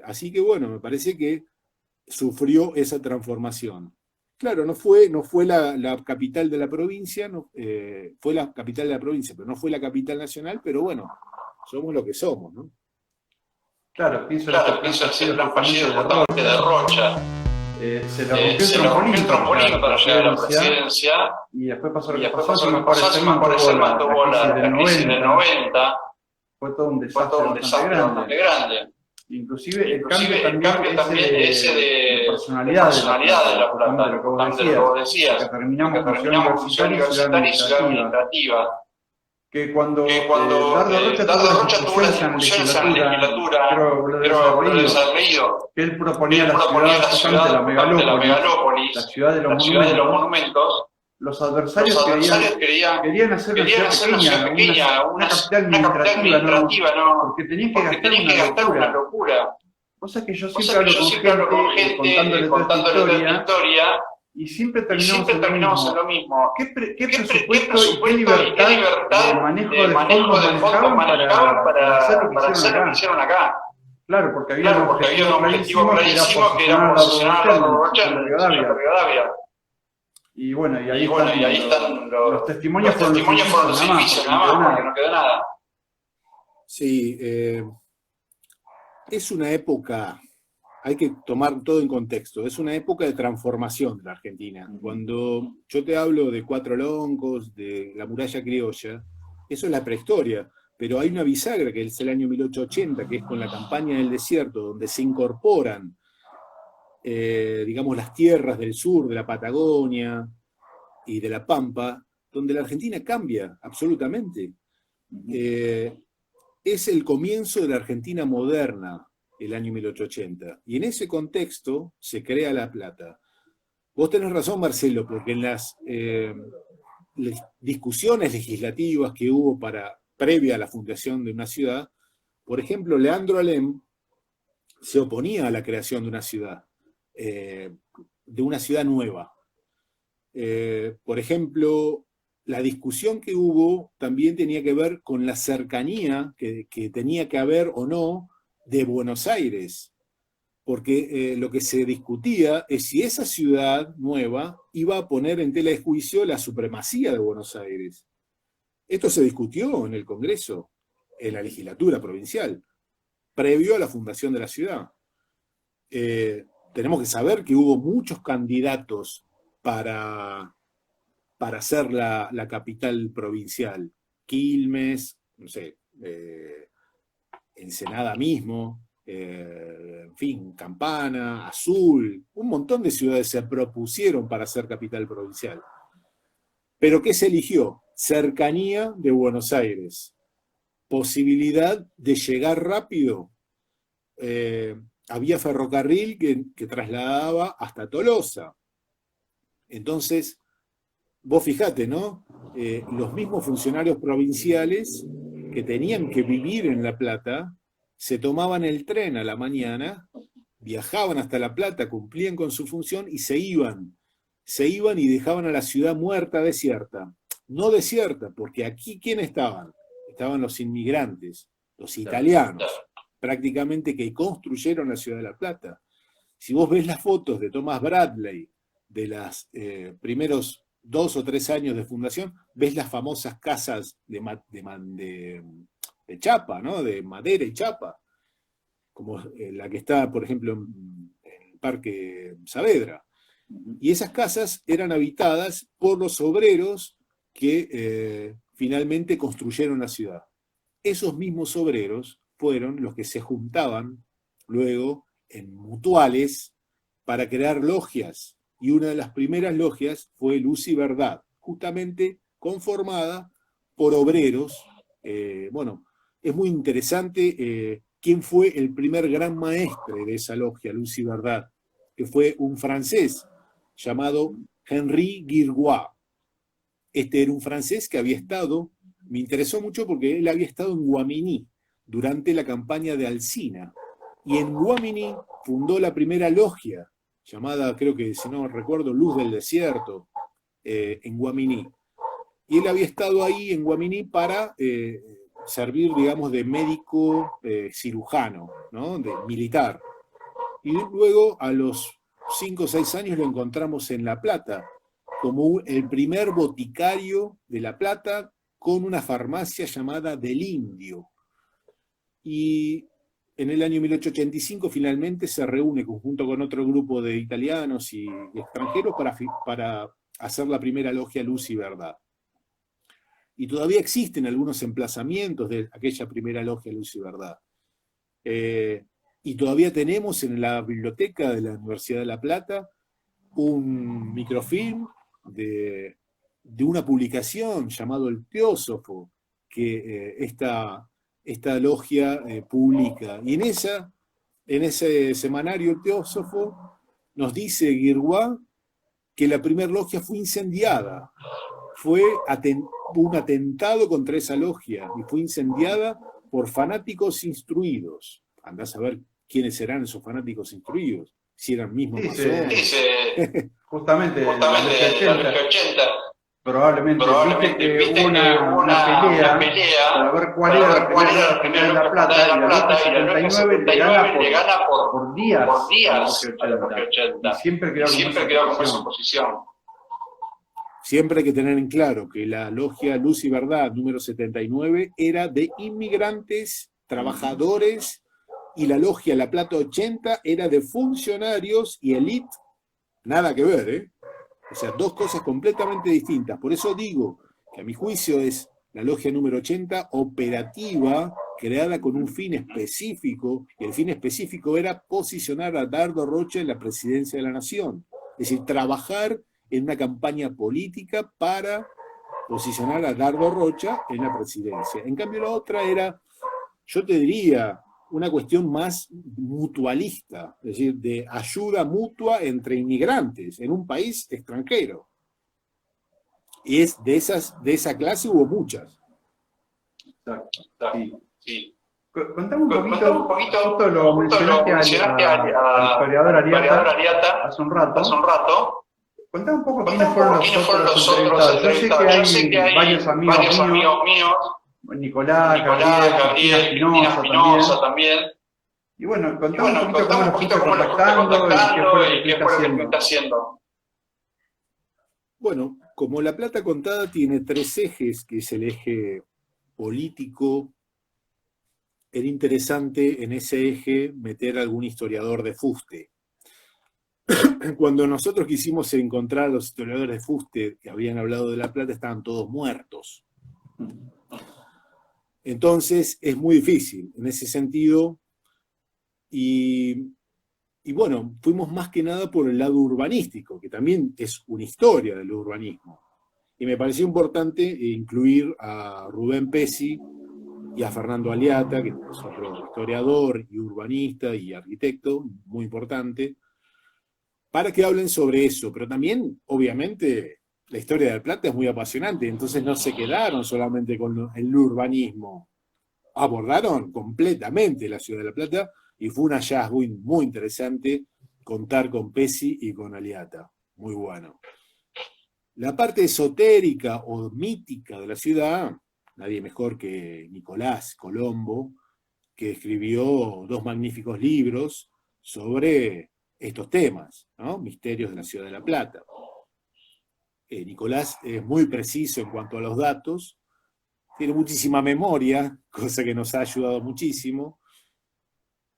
Así que bueno, me parece que sufrió esa transformación. Claro, no fue la capital de la provincia, fue la capital de la provincia, pero no fue la capital nacional, pero bueno, somos lo que somos, ¿no? Claro, pienso el plan fallido justamente de Rocha. Se le rompió el trampolín para llegar a la presidencia, y después pasó lo que pasó, me parece, mantuvo la crisis del 90, fue todo un desastre bastante grande. Inclusive el cambio también ese de personalidad de La Plata, de lo que vos decías, que terminamos con ciudad universitaria y ciudad administrativa. Que cuando Dardo Rocha tuvo las discusiones en la legislatura, creo que lo debes haber leído, que él proponía la ciudad de la megalópolis, la ciudad de los monumentos. Los adversarios querían hacer una ciudad pequeña, una capital administrativa, ¿no? Porque tenían que gastar una locura. Cosa que yo siempre hablo con gente contándole toda esta historia, y siempre terminamos en lo mismo. ¿Qué presupuesto y qué libertad de manejo de fondos manejaban para hacer lo que hicieron acá? Claro, porque había un objetivo clarísimo que era posicionar a Rocha en Rivadavia. Y bueno, y ahí están los testimonios fueron los edificios, nada más, porque no quedó nada. Sí, es una época, hay que tomar todo en contexto, es una época de transformación de la Argentina. Cuando yo te hablo de Cuatro Loncos, de la muralla criolla, eso es la prehistoria, pero hay una bisagra que es el año 1880, que es con la campaña del desierto, donde se incorporan digamos, las tierras del sur, de la Patagonia y de la Pampa, donde la Argentina cambia absolutamente. Es el comienzo de la Argentina moderna, el año 1880, y en ese contexto se crea La Plata. Vos tenés razón, Marcelo, porque en las discusiones legislativas que hubo previa a la fundación de una ciudad, por ejemplo, Leandro Alem se oponía a la creación de una ciudad nueva. Por ejemplo, la discusión que hubo también tenía que ver con la cercanía que tenía que haber o no de Buenos Aires, porque lo que se discutía es si esa ciudad nueva iba a poner en tela de juicio la supremacía de Buenos Aires. Esto se discutió en el Congreso, en la legislatura provincial, previo a la fundación de la ciudad. Tenemos que saber que hubo muchos candidatos para ser la capital provincial. Quilmes, no sé, Ensenada mismo, en fin, Campana, Azul, un montón de ciudades se propusieron para ser capital provincial. ¿Pero qué se eligió? Cercanía de Buenos Aires, posibilidad de llegar rápido. Había ferrocarril que trasladaba hasta Tolosa. Entonces, vos fijate, ¿no? Los mismos funcionarios provinciales que tenían que vivir en La Plata, se tomaban el tren a la mañana, viajaban hasta La Plata, cumplían con su función y se iban. Se iban y dejaban a la ciudad muerta, desierta. No desierta, porque aquí, ¿quién estaban? Estaban los inmigrantes, los italianos, prácticamente que construyeron la ciudad de La Plata. Si vos ves las fotos de Thomas Bradley, de los primeros 2 o 3 años de fundación, ves las famosas casas de chapa, ¿no? De madera y chapa, como la que está, por ejemplo, en el Parque Saavedra. Y esas casas eran habitadas por los obreros que finalmente construyeron la ciudad. Esos mismos obreros fueron los que se juntaban luego en mutuales para crear logias. Y una de las primeras logias fue Luz y Verdad, justamente conformada por obreros. Bueno, es muy interesante quién fue el primer gran maestre de esa logia, Luz y Verdad, que fue un francés llamado Henri Guirguat. Este era un francés que había estado, me interesó mucho porque él había estado en Guaminí durante la campaña de Alsina, y en Guaminí fundó la primera logia, llamada, creo que si no recuerdo, Luz del Desierto, en Guaminí. Y él había estado ahí en Guaminí para servir, digamos, de médico cirujano, ¿no? De militar. Y luego, a los 5 o 6 años, lo encontramos en La Plata, como el primer boticario de La Plata, con una farmacia llamada Del Indio. Y en el año 1885 finalmente se reúne junto con otro grupo de italianos y extranjeros para hacer la primera logia Luz y Verdad. y todavía existen algunos emplazamientos de aquella primera logia Luz y Verdad. Y todavía tenemos en la biblioteca de la Universidad de La Plata un microfilm de una publicación llamado El Teósofo, que esta logia publica. Y en ese semanario El Teósofo nos dice Guirguá que la primera logia fue incendiada. Fue un atentado contra esa logia y fue incendiada por fanáticos instruidos. Andás a ver quiénes eran esos fanáticos instruidos, si eran mismos masones. Dice, justamente en la logia 80. Probablemente viste que hubo una pelea para ver cuál era la primera de La Plata, y la logia 79 le gana por días a la logia 80. Y siempre quedó como esa posición. Siempre hay que tener en claro que la logia Luz y Verdad número 79 era de inmigrantes, trabajadores, y la logia La Plata 80 era de funcionarios y élite. Nada que ver, ¿eh? O sea, dos cosas completamente distintas. Por eso digo que a mi juicio es la logia número 80 operativa, creada con un fin específico, y el fin específico era posicionar a Dardo Rocha en la presidencia de la nación. Es decir, trabajar en una campaña política para posicionar a Dardo Rocha en la presidencia. En cambio, la otra era, yo te diría, una cuestión más mutualista, es decir, de ayuda mutua entre inmigrantes en un país extranjero. Y es de esa clase hubo muchas. Exacto. Sí. Contame un poquito, justo lo mencionaste al historiador Ariata hace un rato. Contame un poco quiénes fueron los otros entrevistados. Yo sé que hay varios amigos míos, Nicolás, Gabriel, Cristina Espinosa también. Y bueno, contame un poquito cómo lo fuiste contactando y qué fue lo que está haciendo. Bueno, como La Plata Contada tiene 3 ejes, que es el eje político, era interesante en ese eje meter algún historiador de fuste. Cuando nosotros quisimos encontrar a los historiadores de fuste que habían hablado de La Plata, estaban todos muertos. Entonces es muy difícil en ese sentido, y bueno, fuimos más que nada por el lado urbanístico, que también es una historia del urbanismo. Y me pareció importante incluir a Rubén Pesci y a Fernando Aliata, que es otro historiador y urbanista y arquitecto muy importante, para que hablen sobre eso. Pero también, obviamente, la historia de La Plata es muy apasionante, entonces no se quedaron solamente con el urbanismo, abordaron completamente la ciudad de La Plata, y fue un hallazgo muy interesante contar con Pesci y con Aliata. Muy bueno. La parte esotérica o mítica de la ciudad, nadie mejor que Nicolás Colombo, que escribió 2 magníficos libros sobre estos temas, ¿no? Misterios de la ciudad de La Plata. Nicolás es muy preciso en cuanto a los datos, tiene muchísima memoria, cosa que nos ha ayudado muchísimo,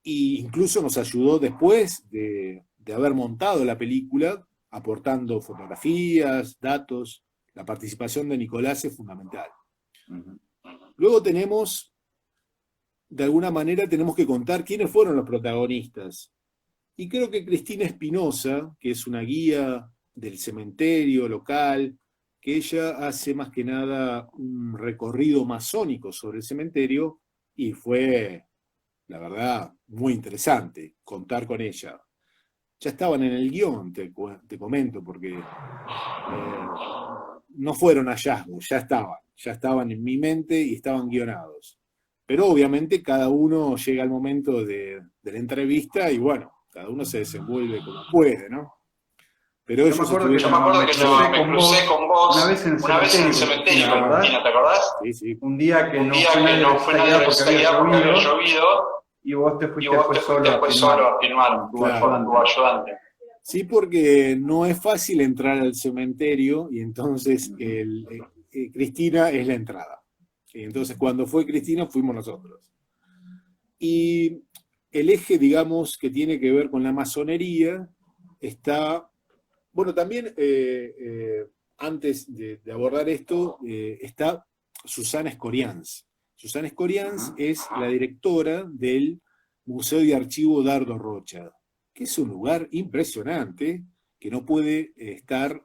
e incluso nos ayudó después de haber montado la película, aportando fotografías, datos. La participación de Nicolás es fundamental. Luego tenemos, de alguna manera, tenemos que contar quiénes fueron los protagonistas. Y creo que Cristina Espinosa, que es una guía del cementerio local, que ella hace más que nada un recorrido masónico sobre el cementerio, y fue, la verdad, muy interesante contar con ella. Ya estaban en el guión, te comento, porque no fueron hallazgos, ya estaban en mi mente y estaban guionados. Pero obviamente cada uno llega al momento de la entrevista y bueno, cada uno se desenvuelve como puede, ¿no? Pero yo me acuerdo que me crucé con vos una vez en el cementerio, Cristina, ¿te acordás? Sí. Un día que no fue nadie porque había llovido. Y vos te fuiste después solo a filmar con tu ayudante. Sí, porque no es fácil entrar al cementerio y entonces Cristina es la entrada. Y entonces cuando fue Cristina fuimos nosotros. Y el eje, digamos, que tiene que ver con la masonería está... Bueno, también antes de abordar esto, está Susana Escorians. Susana Escorians es la directora del Museo y Archivo Dardo Rocha, que es un lugar impresionante, que no puede estar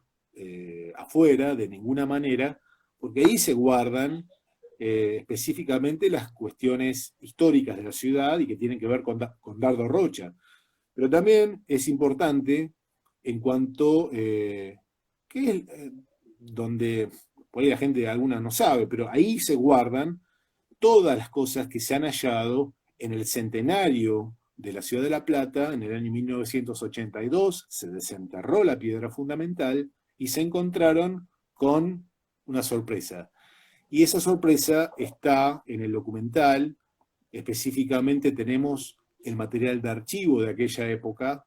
afuera de ninguna manera, porque ahí se guardan específicamente las cuestiones históricas de la ciudad y que tienen que ver con Dardo Rocha. Pero también es importante en cuanto que es donde por ahí la gente alguna no sabe, pero ahí se guardan todas las cosas que se han hallado en el centenario de la ciudad de La Plata. En el año 1982 se desenterró la piedra fundamental y se encontraron con una sorpresa. Y esa sorpresa está en el documental. Específicamente tenemos el material de archivo de aquella época,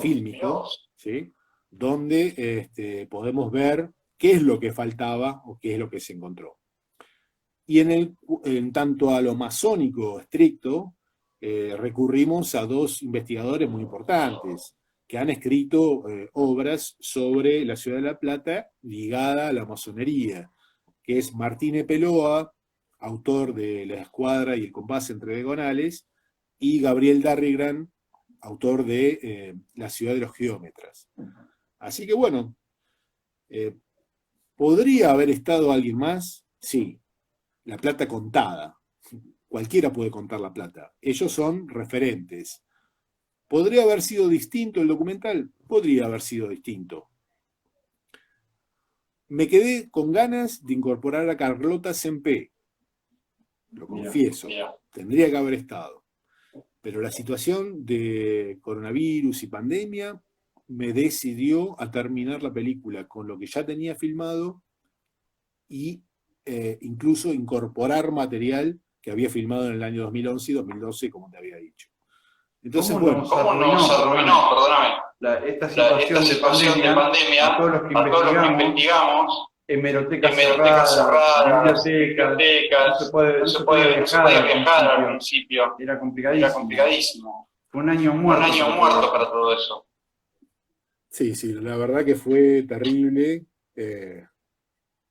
fílmico, ¿sí? Donde podemos ver qué es lo que faltaba o qué es lo que se encontró. Y en tanto a lo masónico estricto, recurrimos a dos investigadores muy importantes que han escrito obras sobre la ciudad de La Plata ligada a la masonería, que es Martín Epeloa, autor de La Escuadra y el Compás entre Diagonales, y Gabriel Darrigran, autor de La Ciudad de los Geómetras. Así que bueno, ¿podría haber estado alguien más? Sí. La Plata contada. Cualquiera puede contar La Plata. Ellos son referentes. ¿Podría haber sido distinto el documental? Podría haber sido distinto. Me quedé con ganas de incorporar a Carlota Sempé. Lo confieso. Tendría que haber estado. Pero la situación de coronavirus y pandemia me decidió a terminar la película con lo que ya tenía filmado y incluso incorporar material que había filmado en el año 2011 y 2012, como te había dicho. Entonces, ¿Cómo nos arruinó, perdóname, esta situación de pandemia a todos los que investigamos, hemerotecas cerradas, bibliotecas, no se puede viajar al principio, era complicadísimo. Fue un año muerto para todo eso. Sí, la verdad que fue terrible.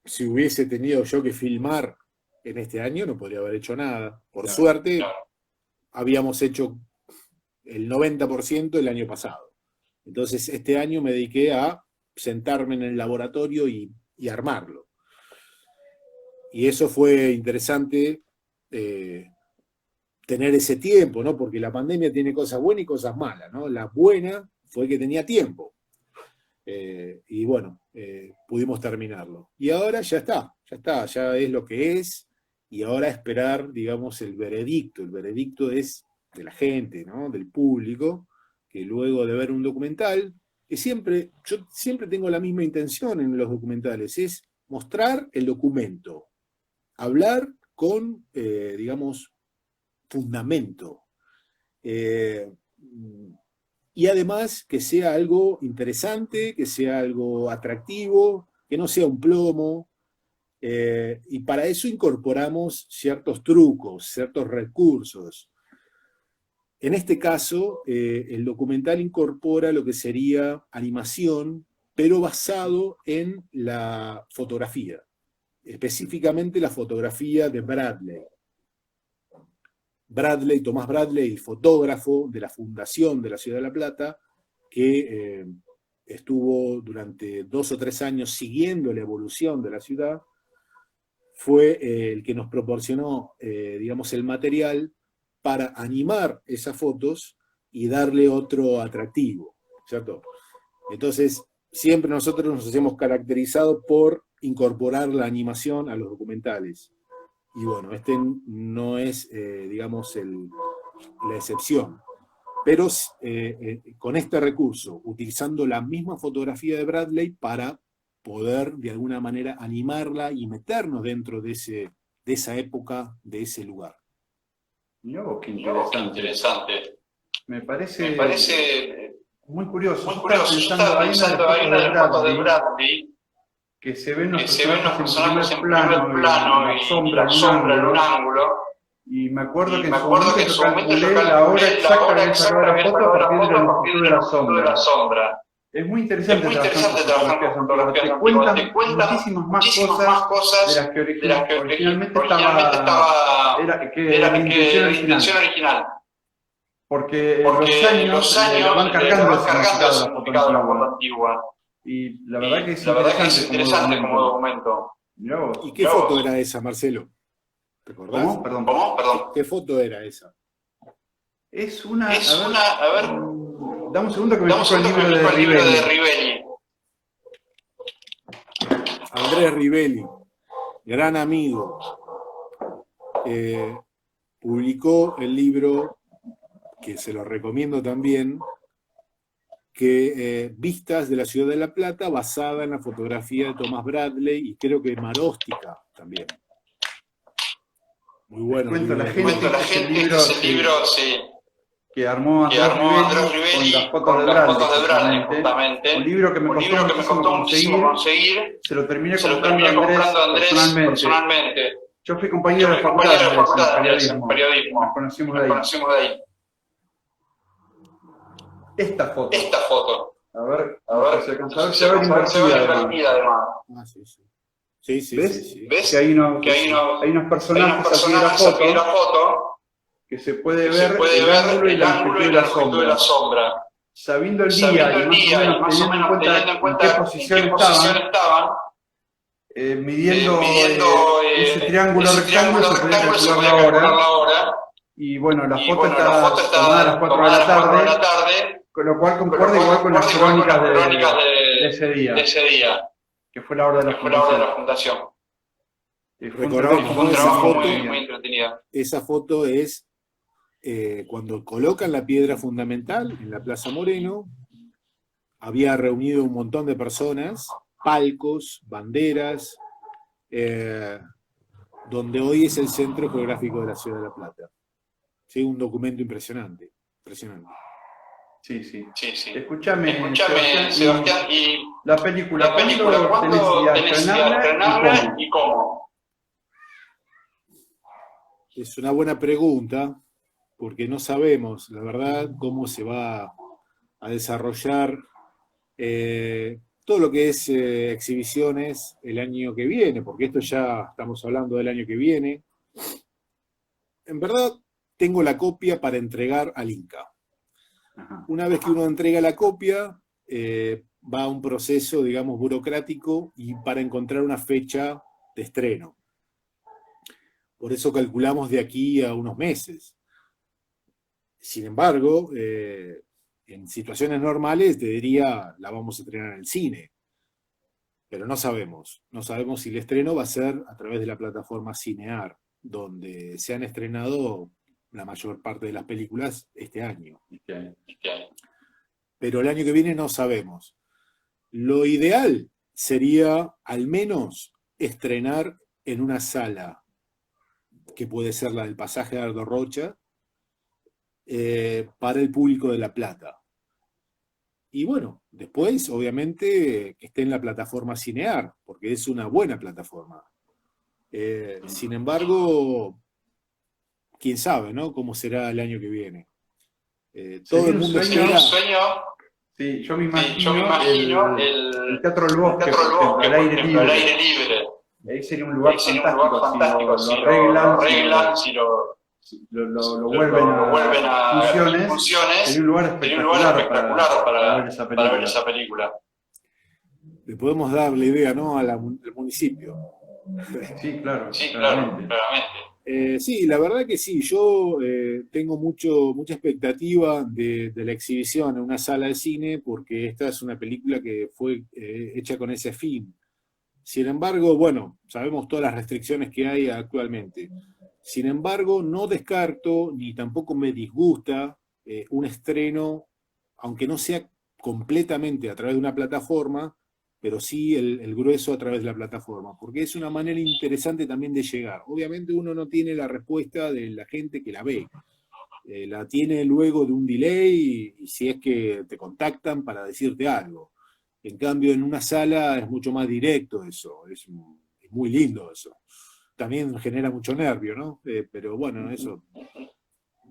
Si hubiese tenido yo que filmar en este año, no podría haber hecho nada. Por suerte, habíamos hecho el 90% el año pasado. Entonces, este año me dediqué a sentarme en el laboratorio y armarlo. Y eso fue interesante, tener ese tiempo, ¿no? Porque la pandemia tiene cosas buenas y cosas malas, ¿no? La buena fue que tenía tiempo. Y bueno, pudimos terminarlo. Y ahora ya está, ya es lo que es, y ahora esperar, digamos, el veredicto. El veredicto es de la gente, ¿no? Del público, que luego de ver un documental, que yo siempre tengo la misma intención en los documentales, es mostrar el documento, hablar con, digamos, fundamento. Y además que sea algo interesante, que sea algo atractivo, que no sea un plomo. Y para eso incorporamos ciertos trucos, ciertos recursos. En este caso, el documental incorpora lo que sería animación, pero basado en la fotografía, específicamente la fotografía de Tomás Bradley, fotógrafo de la Fundación de la Ciudad de La Plata, que estuvo durante 2 o 3 años siguiendo la evolución de la ciudad, fue el que nos proporcionó, digamos, el material para animar esas fotos y darle otro atractivo, ¿cierto? Entonces, siempre nosotros nos hemos caracterizado por incorporar la animación a los documentales. Y bueno, este no es, digamos, la excepción. Pero con este recurso, utilizando la misma fotografía de Bradley para poder, de alguna manera, animarla y meternos dentro de esa época, de ese lugar. No, qué interesante. Me parece muy curioso. Yo estaba pensando, hay una de las fotos de Bradley que se ven los personajes en primer plano y la sombra en un ángulo. Y me acuerdo que en su momento yo calculé la hora exacta de sacar la foto a partir de la sombra. Es muy interesante trabajar con fotografías antiguas. Te cuentan muchísimas más cosas de las que originalmente era la intención original. Porque los años van cargando el significado de la foto antigua. Y la verdad que es interesante como documento. ¿Y qué foto era esa, Marcelo? ¿Te acordás? ¿Cómo? Perdón. ¿Qué foto era esa? Es una, a ver, dame un segundo que me busco el libro de Rivelli. Andrés Rivelli, gran amigo, publicó el libro, que se lo recomiendo también, que Vistas de la Ciudad de La Plata, basada en la fotografía de Thomas Bradley y creo que Maróstica también. Muy bueno. Cuento la gente que ese libro que armó Andrés Rivelli con las fotos de Bradley, justamente. Un libro que me costó muchísimo conseguir. Se lo terminé comprando Andrés personalmente. Yo fui compañero de facultad de periodismo. Nos conocimos de ahí. Esta foto. A ver si alcanza a ver, se ve invertida además. Ah, sí. ¿Ves? Que hay unos personajes aquí de la foto que se puede ver el ángulo y la longitud de la sombra. Sabiendo el día y más o menos teniendo en cuenta en qué posición estaban, midiendo ese triángulo rectángulo se puede calcular la hora. Y bueno, la foto está tomada a las 4 de la tarde, con lo cual concuerda igual con las crónicas de ese día, que fue la hora de la fundación. Fue un trabajo muy entretenido. Esa foto es cuando colocan la piedra fundamental en la Plaza Moreno. Había reunido un montón de personas, palcos, banderas, donde hoy es el Centro Geográfico de la Ciudad de La Plata. Sí, un documento impresionante. Sí. Escúchame, Sebastián, y la película ¿cuándo tenés idea de estrenarla y cómo? Es una buena pregunta, porque no sabemos, la verdad, cómo se va a desarrollar todo lo que es exhibiciones el año que viene, porque esto ya estamos hablando del año que viene. En verdad, tengo la copia para entregar al Inca. Una vez que uno entrega la copia, va a un proceso, digamos, burocrático y para encontrar una fecha de estreno. Por eso calculamos de aquí a unos meses. Sin embargo, en situaciones normales, te diría, la vamos a estrenar en el cine. Pero no sabemos. No sabemos si el estreno va a ser a través de la plataforma Cinear, donde se han estrenado la mayor parte de las películas este año. Pero el año que viene no sabemos. Lo ideal sería al menos estrenar en una sala, que puede ser la del Pasaje de Aldo Rocha, para el público de La Plata. Y bueno, después, obviamente, que esté en la plataforma Cinear, porque es una buena plataforma. Sin embargo, quién sabe, ¿no? Cómo será el año que viene. Todo el mundo espera. Sí, yo me imagino el Teatro del Bosque, al aire libre. Ahí sería un lugar fantástico, si lo arreglan, si lo vuelven a funciones, sería un lugar espectacular para ver esa película. Le podemos dar la idea, ¿no? Al municipio. Sí, claro, claramente. Sí, la verdad que sí, yo tengo mucha expectativa de la exhibición en una sala de cine, porque esta es una película que fue hecha con ese fin. Sin embargo, bueno, sabemos todas las restricciones que hay actualmente. Sin embargo, no descarto, ni tampoco me disgusta un estreno, aunque no sea completamente a través de una plataforma, pero sí el grueso a través de la plataforma, porque es una manera interesante también de llegar. Obviamente uno no tiene la respuesta de la gente que la ve, la tiene luego de un delay y si es que te contactan para decirte algo. En cambio, en una sala es mucho más directo eso, es muy lindo eso. También genera mucho nervio, ¿no? Pero bueno, eso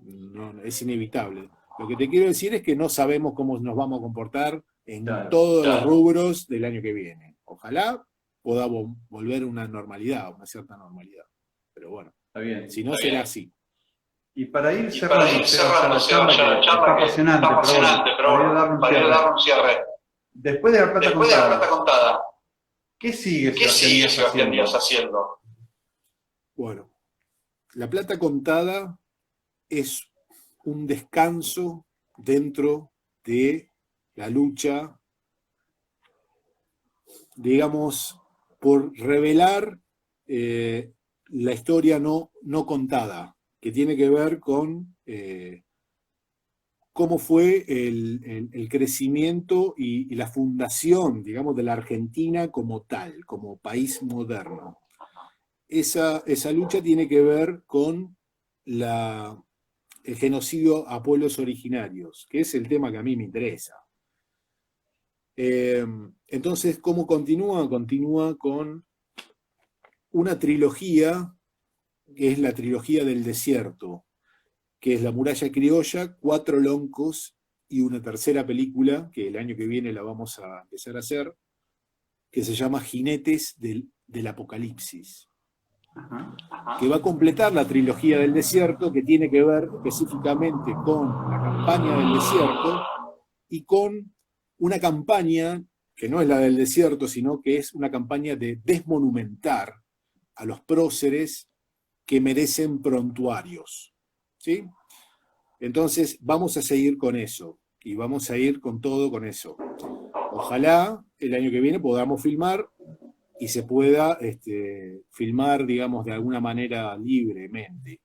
no, es inevitable. Lo que te quiero decir es que no sabemos cómo nos vamos a comportar en todos los rubros del año que viene. Ojalá podamos volver a una normalidad, una cierta normalidad. Pero bueno, está bien, si no será así. Y para ir cerrando, está apasionante, pero bueno, para dar un cierre. Después de La Plata Contada, ¿qué sigue Sebastián Díaz haciendo? Bueno, La Plata Contada es un descanso dentro de la lucha, digamos, por revelar la historia no contada, que tiene que ver con cómo fue el crecimiento y la fundación, digamos, de la Argentina como tal, como país moderno. Esa lucha tiene que ver con el genocidio a pueblos originarios, que es el tema que a mí me interesa. Entonces, ¿cómo continúa? Continúa con una trilogía, que es la trilogía del desierto, que es La Muralla Criolla, Cuatro Loncos y una tercera película, que el año que viene la vamos a empezar a hacer, que se llama Jinetes del Apocalipsis, que va a completar la trilogía del desierto, que tiene que ver específicamente con la campaña del desierto y con una campaña que no es la del desierto, sino que es una campaña de desmonumentar a los próceres que merecen prontuarios. ¿Sí? Entonces vamos a seguir con eso, y vamos a ir con todo con eso. Ojalá el año que viene podamos filmar y se pueda filmar, digamos, de alguna manera libremente.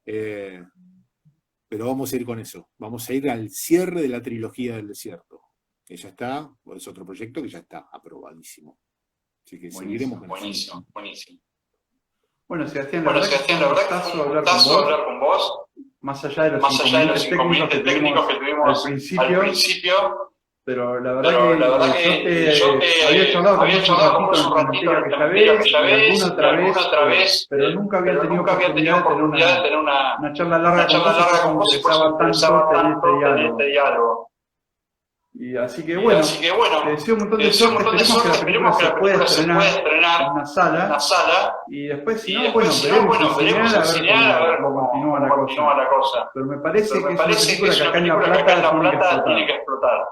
Pero vamos a ir con eso. Vamos a ir al cierre de la trilogía del desierto, que ya está, es otro proyecto que ya está aprobadísimo. Así que seguiremos con eso. Buenísimo. Bueno, Sebastián, la verdad que fue un gustazo hablar con vos. Más allá de los inconvenientes técnicos que tuvimos al principio. Pero la verdad que yo te había charlado con vos un ratito en aquella vez, alguna otra vez, pero nunca había tenido oportunidad de tener una charla larga con vos y por eso me interesaba tanto tener este diálogo. Y así que bueno, te deseo un montón de suerte, esperemos que la película se pueda estrenar en una sala, y después si no, veremos en señal a ver cómo continúa la cosa. Pero me parece que es una película que acá en La Plata tiene que explotar.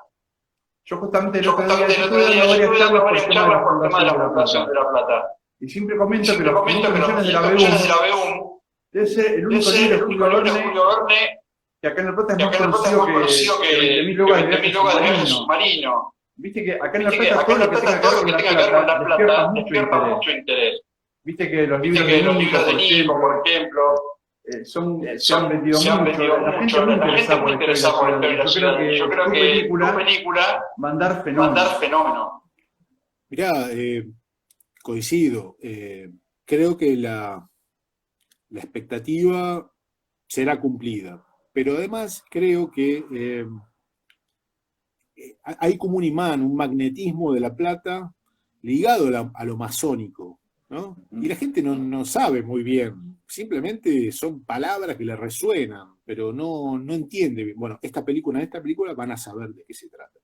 Yo justamente el otro día estuve dando varias charlas por el tema de la Fundación de La Plata. Y siempre comento que los 500 millones de la BEUM debe ser el único libro de Julio Verne que acá en La Plata es más conocido que 20.000 lugares de viaje submarino. Viste que acá en La Plata todo lo que tenga que ver con La Plata despierta mucho interés. Viste que los libros de Nico, por ejemplo, se han vendido mucho. La gente muy interesada por esta historia. Yo creo que tu película va a andar fenómeno. Mirá, coincido. Creo que la expectativa será cumplida. Pero además creo que hay como un imán, un magnetismo de La Plata ligado a lo masónico, ¿no? Y la gente no sabe muy bien, simplemente son palabras que le resuenan, pero no entiende bien. Bueno, en esta película van a saber de qué se trata.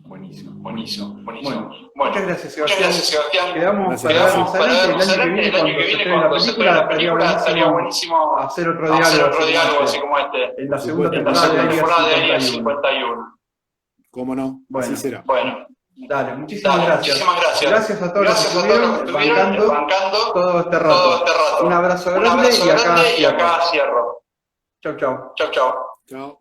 Buenísimo. Bueno, muchas gracias, Sebastián. Quedamos para adelante el año que viene cuando se estrene la película. Estaría buenísimo hacer otro diálogo así como este. En la segunda temporada de Área 51. ¿Cómo no? Bueno, así será. Bueno, dale, muchísimas gracias. Gracias a todos los que estuvieron bancando todo este rato. Un abrazo grande y acá cierro. Chau. Chao.